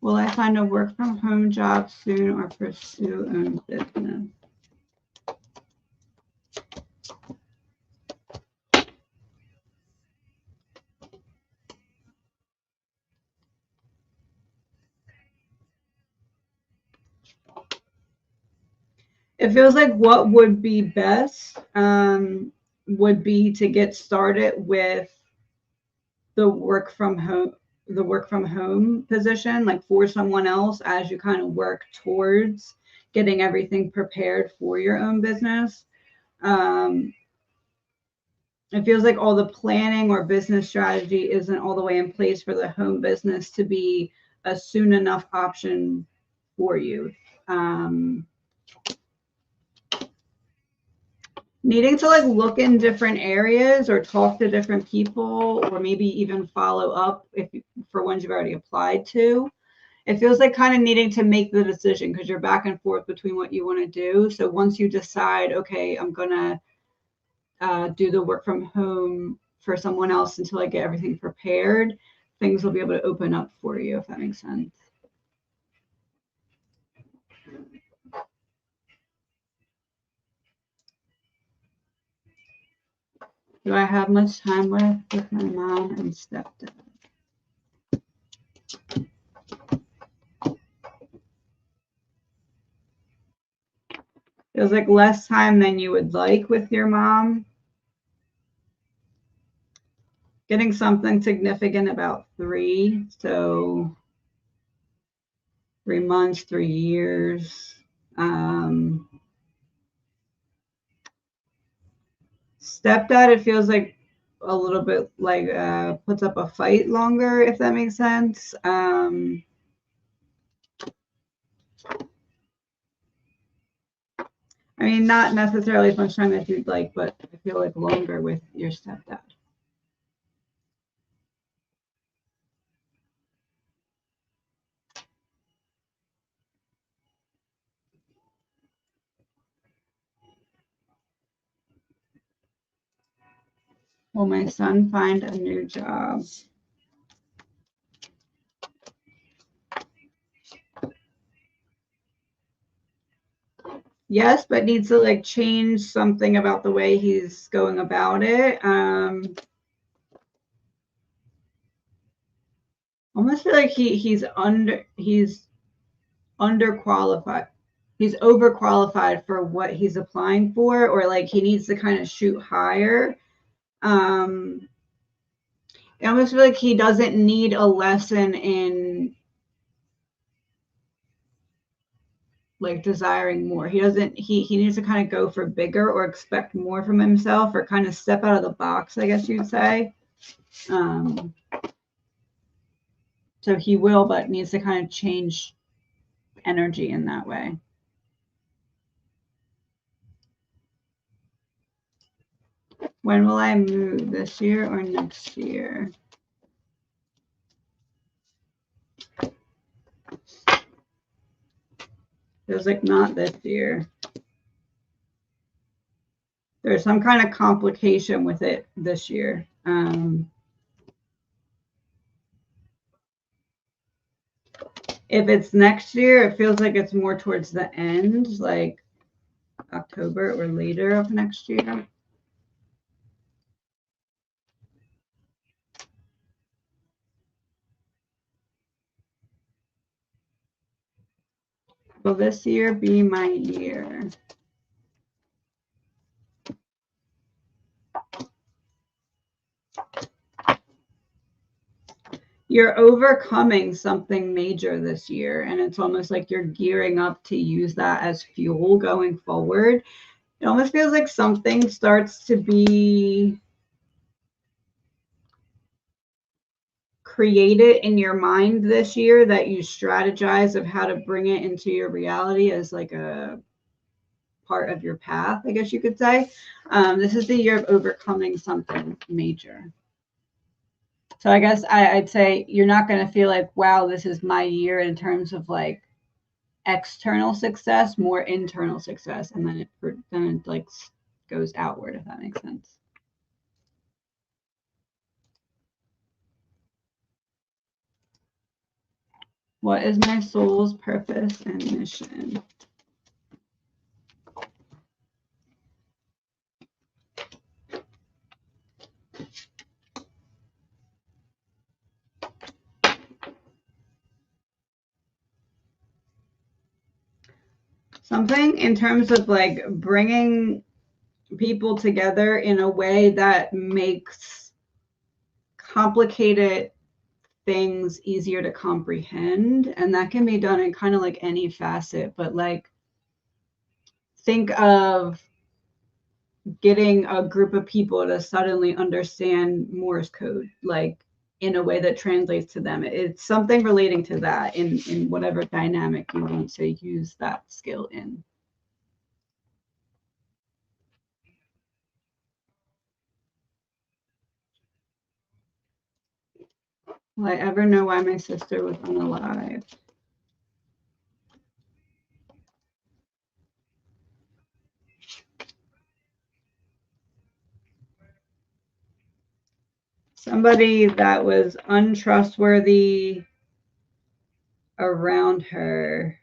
Will I find a work from home job soon or pursue own business? It feels like what would be best would be to get started with the work from home position, like for someone else, as you kind of work towards getting everything prepared for your own business. It feels like all the planning or business strategy isn't all the way in place for the home business to be a soon enough option for you. needing to like look in different areas or talk to different people, or maybe even follow up if for ones you've already applied to. It feels like kind of needing to make the decision because you're back and forth between what you want to do. So once you decide, okay, I'm gonna do the work from home for someone else until I get everything prepared, things will be able to open up for you, if that makes sense. Do I have much time left with my mom and stepdad? Feels like less time than you would like with your mom. Getting something significant about 3. So 3 months, 3 years. Stepdad, it feels like a little bit like puts up a fight longer, if that makes sense. I mean, not necessarily as much time as you'd like, but I feel like longer with your stepdad. Will my son find a new job? Yes, but needs to like change something about the way he's going about it. Almost feel like he's underqualified. He's overqualified for what he's applying for, or like he needs to kind of shoot higher. I almost feel like he doesn't need a lesson in like desiring more. He needs to kind of go for bigger or expect more from himself or kind of step out of the box, I guess you'd say. So he will, but needs to kind of change energy in that way. When will I move? This year or next year? Feels like not this year. There's some kind of complication with it this year. If it's next year, it feels like it's more towards the end, like October or later of next year. Will this year be my year? You're overcoming something major this year, and it's almost like you're gearing up to use that as fuel going forward. It almost feels like something starts to be created in your mind this year that you strategize of how to bring it into your reality as like a part of your path, I guess you could say. This is the year of overcoming something major. So I guess I'd say you're not going to feel like, wow, this is my year in terms of like external success, more internal success, and then it like goes outward, if that makes sense. What is my soul's purpose and mission? Something in terms of like bringing people together in a way that makes complicated things easier to comprehend. And that can be done in kind of like any facet, but like think of getting a group of people to suddenly understand Morse code, like in a way that translates to them. It's something relating to that in whatever dynamic you want to use that skill in. Will I ever know why my sister was unalive? Somebody that was untrustworthy around her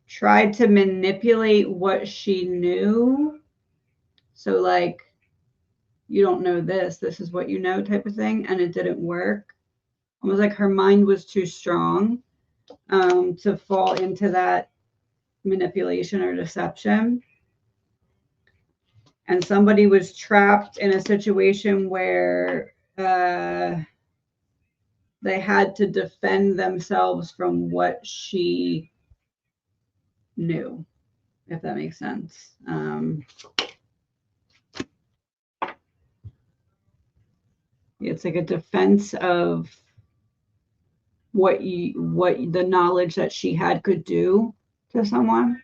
tried to manipulate what she knew. So, like, you don't know this is what you know type of thing. And it didn't work. Almost like her mind was too strong to fall into that manipulation or deception. And somebody was trapped in a situation where they had to defend themselves from what she knew, if that makes sense. It's like a defense of what the knowledge that she had could do to someone.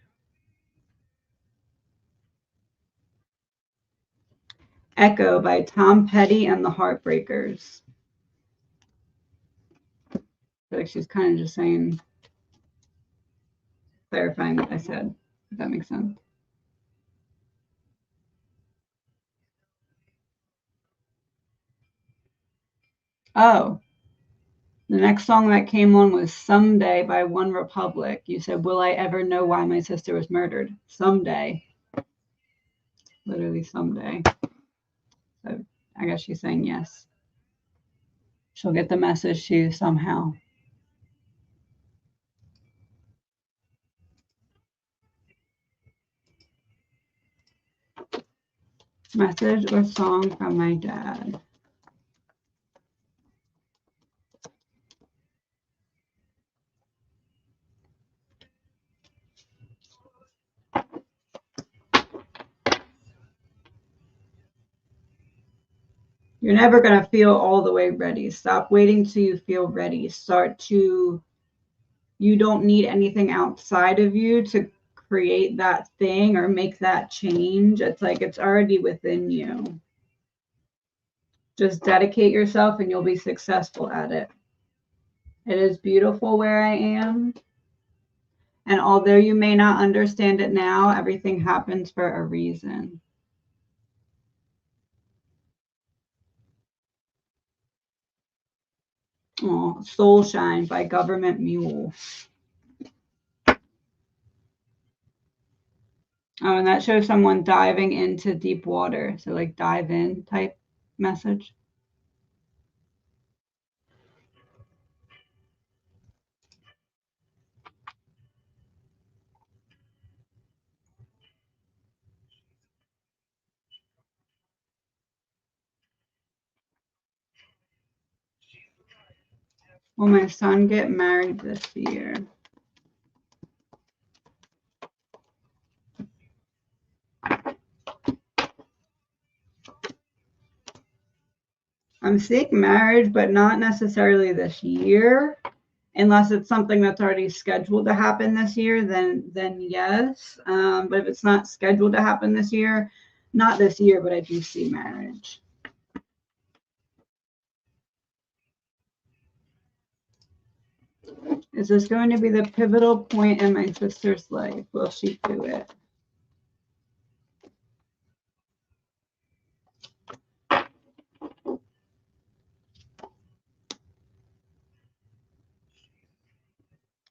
Echo by Tom Petty and the Heartbreakers. I feel like she's kind of just saying, clarifying what I said, if that makes sense. Oh, the next song that came on was Someday by One Republic. You said, will I ever know why my sister was murdered? Someday. Literally someday. So I guess she's saying yes. She'll get the message too somehow. Message or song from my dad. You're never going to feel all the way ready. Stop waiting till you feel ready. You don't need anything outside of you to create that thing or make that change. It's like it's already within you. Just dedicate yourself and you'll be successful at it. It is beautiful where I am. And although you may not understand it now, everything happens for a reason. Oh, Soul Shine by Government Mule. Oh, and that shows someone diving into deep water. So like dive in type message. Will my son get married this year? I'm seeing marriage, but not necessarily this year. Unless it's something that's already scheduled to happen this year, then yes. But if it's not scheduled to happen this year, not this year, but I do see marriage. Is this going to be the pivotal point in my sister's life? Will she do it?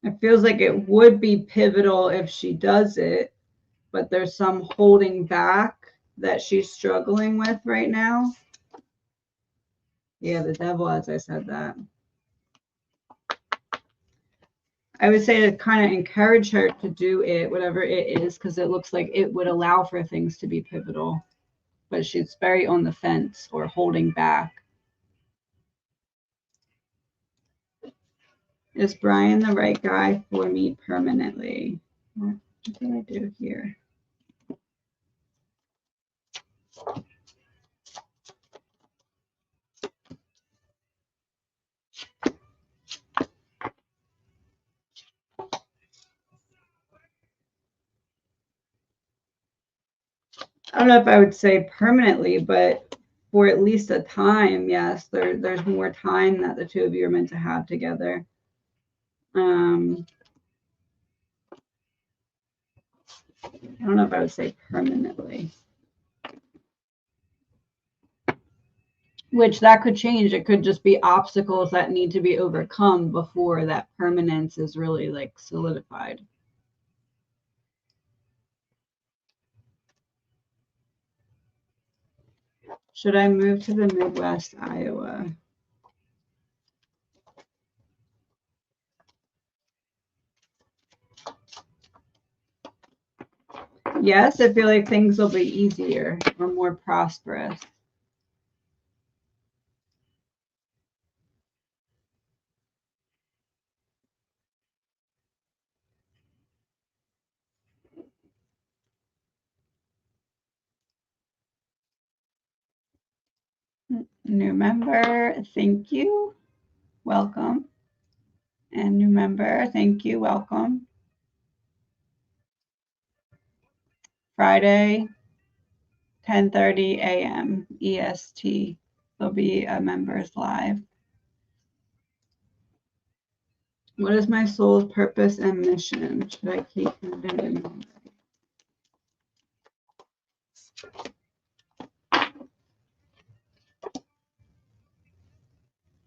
It feels like it would be pivotal if she does it, but there's some holding back that she's struggling with right now. Yeah, the devil, as I said that. I would say to kind of encourage her to do it, whatever it is, because it looks like it would allow for things to be pivotal. But she's very on the fence or holding back. Is Brian the right guy for me permanently? What did I do here? I don't know if I would say permanently, but for at least a time. Yes, there's more time that the two of you are meant to have together. I don't know if I would say permanently. Which that could change. It could just be obstacles that need to be overcome before that permanence is really like solidified. Should I move to the Midwest, Iowa? Yes, I feel like things will be easier or more prosperous. New member, thank you. Welcome. And new member, thank you. Welcome. Friday, 10:30 a.m. EST. There'll be a members live. What is my soul's purpose and mission? Should I keep it in?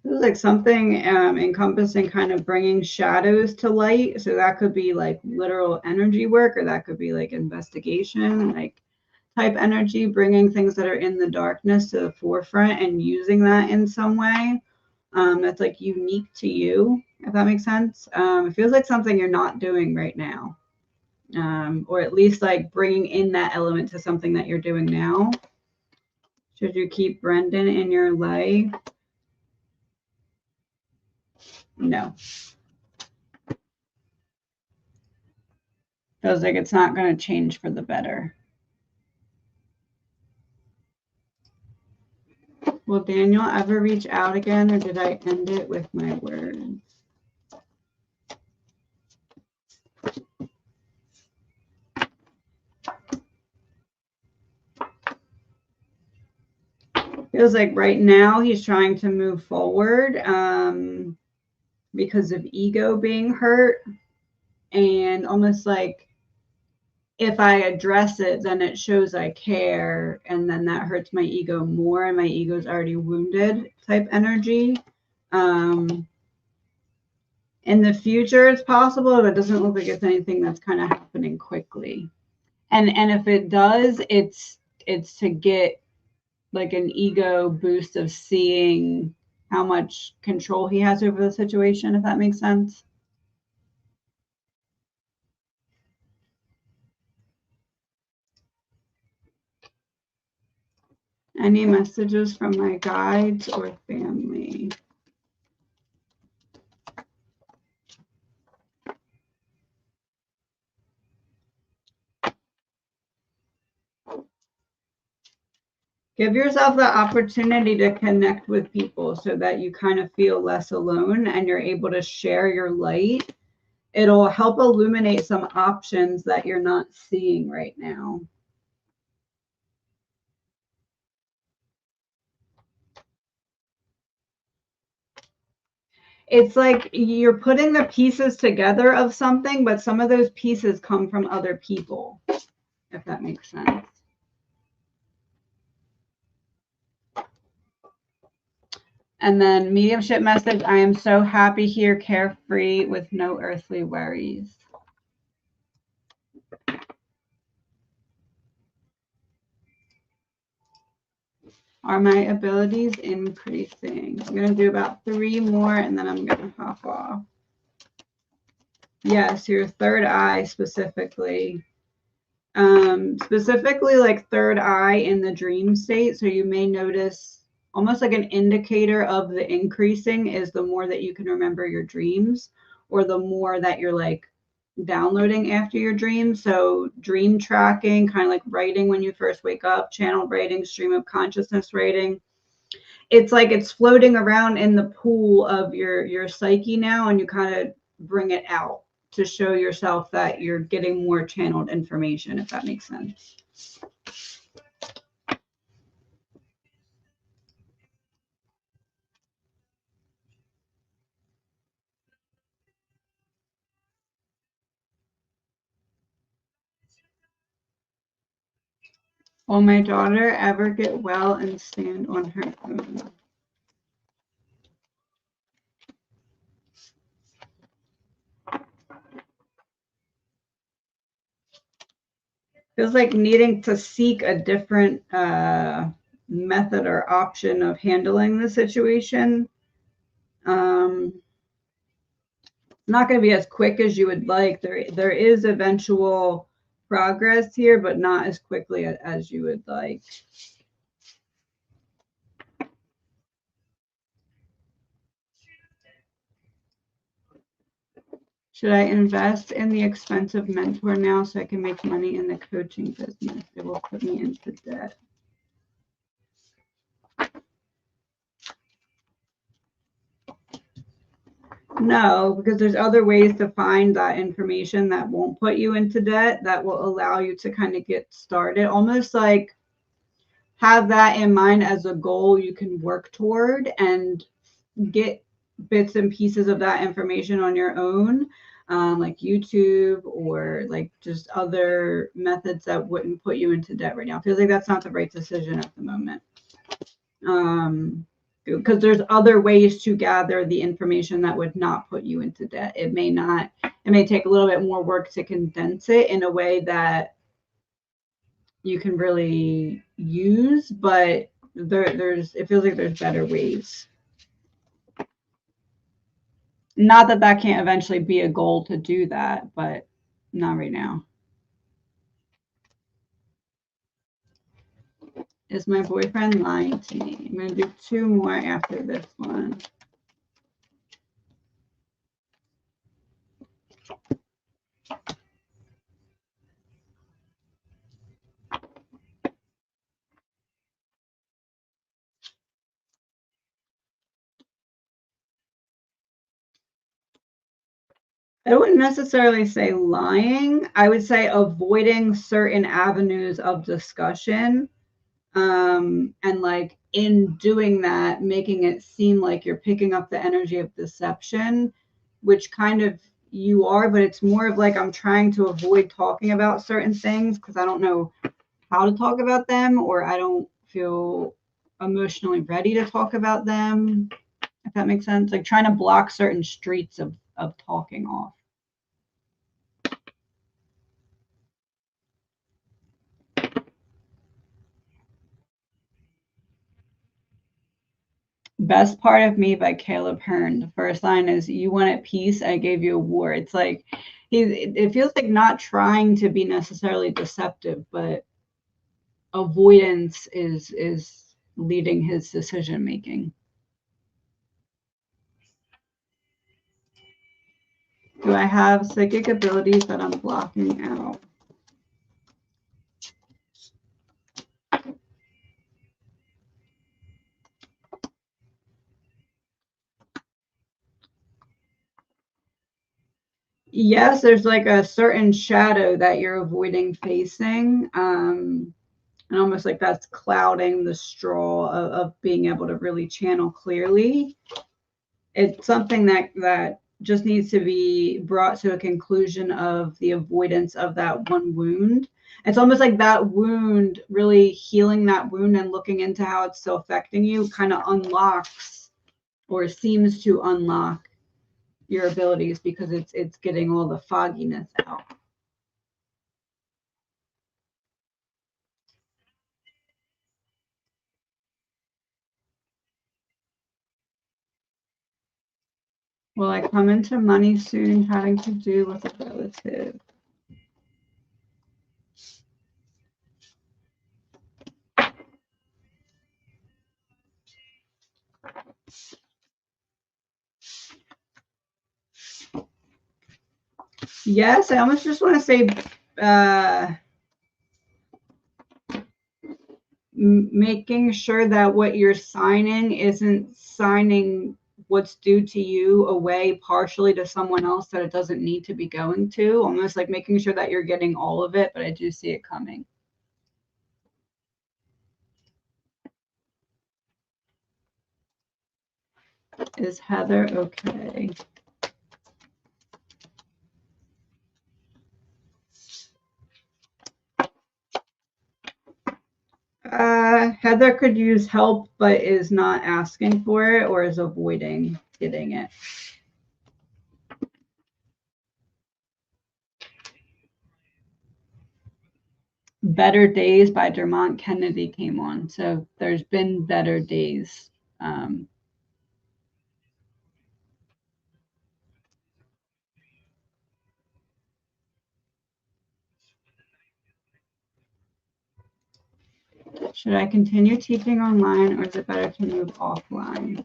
This is like something encompassing kind of bringing shadows to light. So that could be like literal energy work, or that could be like investigation, like type energy, bringing things that are in the darkness to the forefront and using that in some way that's like unique to you, if that makes sense. It feels like something you're not doing right now, or at least like bringing in that element to something that you're doing now. Should you keep Brendan in your life? No. Feels like it's not going to change for the better. Will Daniel ever reach out again, or did I end it with my words? Feels like right now he's trying to move forward because of ego being hurt, and almost like if I address it, then it shows I care, and then that hurts my ego more, and my ego's already wounded type energy. In the future, it's possible, but it doesn't look like it's anything that's kind of happening quickly. And if it does, it's to get like an ego boost of seeing how much control he has over the situation, if that makes sense. Any messages from my guides or family? Give yourself the opportunity to connect with people so that you kind of feel less alone and you're able to share your light. It'll help illuminate some options that you're not seeing right now. It's like you're putting the pieces together of something, but some of those pieces come from other people, if that makes sense. And then mediumship message, I am so happy here, carefree with no earthly worries. Are my abilities increasing? I'm going to do about 3 more and then I'm going to hop off. Yes, your third eye specifically. Specifically like third eye in the dream state. So you may notice almost like an indicator of the increasing is the more that you can remember your dreams, or the more that you're like downloading after your dreams. So dream tracking, kind of like writing when you first wake up, channel writing, stream of consciousness writing. It's like it's floating around in the pool of your psyche now, and you kind of bring it out to show yourself that you're getting more channeled information, if that makes sense. Will my daughter ever get well and stand on her own? Feels like needing to seek a different method or option of handling the situation. Not going to be as quick as you would like. There is eventual progress here, but not as quickly as you would like. Should I invest in the expensive mentor now so I can make money in the coaching business? It will put me into debt. No, because there's other ways to find that information that won't put you into debt, that will allow you to kind of get started. Almost like have that in mind as a goal you can work toward and get bits and pieces of that information on your own, like YouTube or like just other methods that wouldn't put you into debt right now. I feel like that's not the right decision at the moment. Because there's other ways to gather the information that would not put you into debt. It may take a little bit more work to condense it in a way that you can really use, but it feels like there's better ways. Not that that can't eventually be a goal to do that, but not right now. Is my boyfriend lying to me? I'm going to do 2 more after this one. I wouldn't necessarily say lying. I would say avoiding certain avenues of discussion. And like in doing that, making it seem like you're picking up the energy of deception, which kind of you are, but it's more of like I'm trying to avoid talking about certain things because I don't know how to talk about them, or I don't feel emotionally ready to talk about them, if that makes sense. Like trying to block certain streets of talking off. Best Part of Me by Caleb Hearn. The first line is, "You wanted peace, I gave you a war." It's like it feels like not trying to be necessarily deceptive, but avoidance is leading his decision making. Do I have psychic abilities that I'm blocking out? Yes, there's like a certain shadow that you're avoiding facing. And almost like that's clouding the straw of being able to really channel clearly. It's something that just needs to be brought to a conclusion of the avoidance of that one wound. It's almost like that wound, really healing that wound and looking into how it's still affecting you kind of unlocks or seems to unlock your abilities because it's getting all the fogginess out. Will I come into money soon having to do with a relative? Yes, I almost just want to say making sure that what you're signing isn't signing what's due to you away partially to someone else that it doesn't need to be going to, almost like making sure that you're getting all of it, but I do see it coming. Is Heather okay? Heather could use help, but is not asking for it or is avoiding getting it. Better Days by Dermont Kennedy came on. So there's been better days. Should I continue teaching online or is it better to move offline?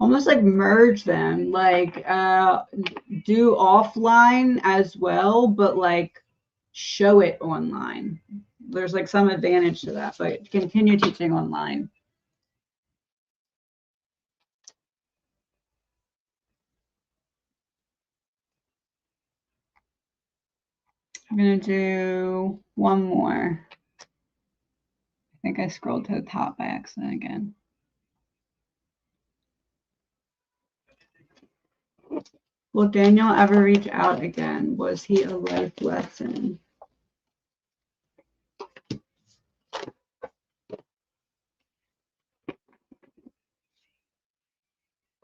Almost like merge them, like do offline as well, but like show it online. There's like some advantage to that, but continue teaching online. I'm going to do one more. I think I scrolled to the top by accident again. Will Daniel ever reach out again? Was he a life lesson?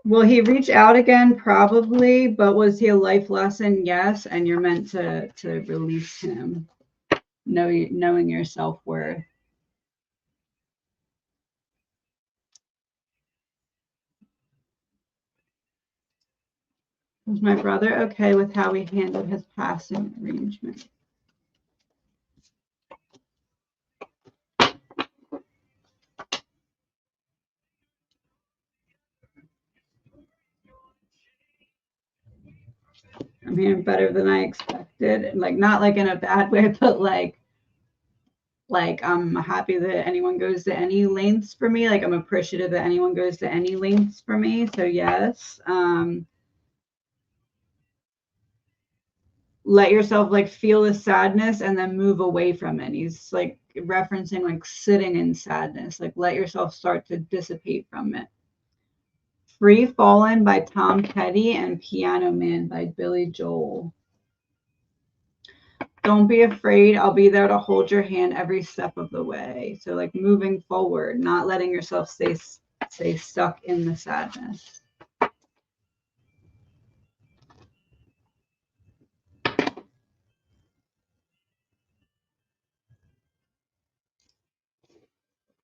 Will he reach out again? Probably, but was he a life lesson? Yes, and you're meant to release him, knowing your self-worth. Was my brother okay with how we handled his passing arrangement? I mean, better than I expected. Like, not like in a bad way, but like I'm happy that anyone goes to any lengths for me. Like, I'm appreciative that anyone goes to any lengths for me. So yes. Let yourself like feel the sadness and then move away from it. He's like referencing like sitting in sadness. Like, let yourself start to dissipate from it. Free Fallin' by Tom Petty and Piano Man by Billy Joel. Don't be afraid. I'll be there to hold your hand every step of the way. So like moving forward, not letting yourself stay stuck in the sadness.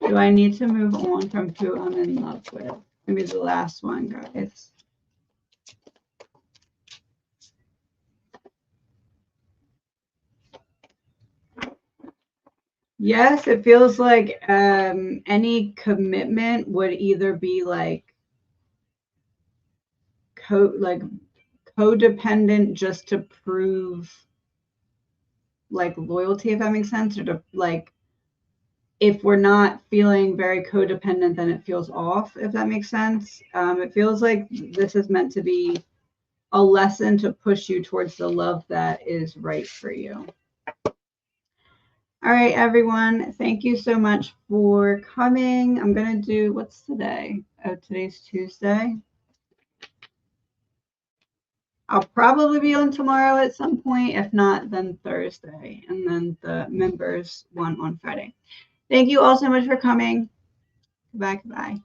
Do I need to move on from who I'm in love with? Maybe the last one, guys. Yes, it feels like any commitment would either be like codependent just to prove like loyalty, if that makes sense, or to like if we're not feeling very codependent, then it feels off, if that makes sense. It feels like this is meant to be a lesson to push you towards the love that is right for you. All right, everyone. Thank you so much for coming. I'm going to do, what's today? Oh, today's Tuesday. I'll probably be on tomorrow at some point. If not, then Thursday. And then the members one on Friday. Thank you all so much for coming. Goodbye.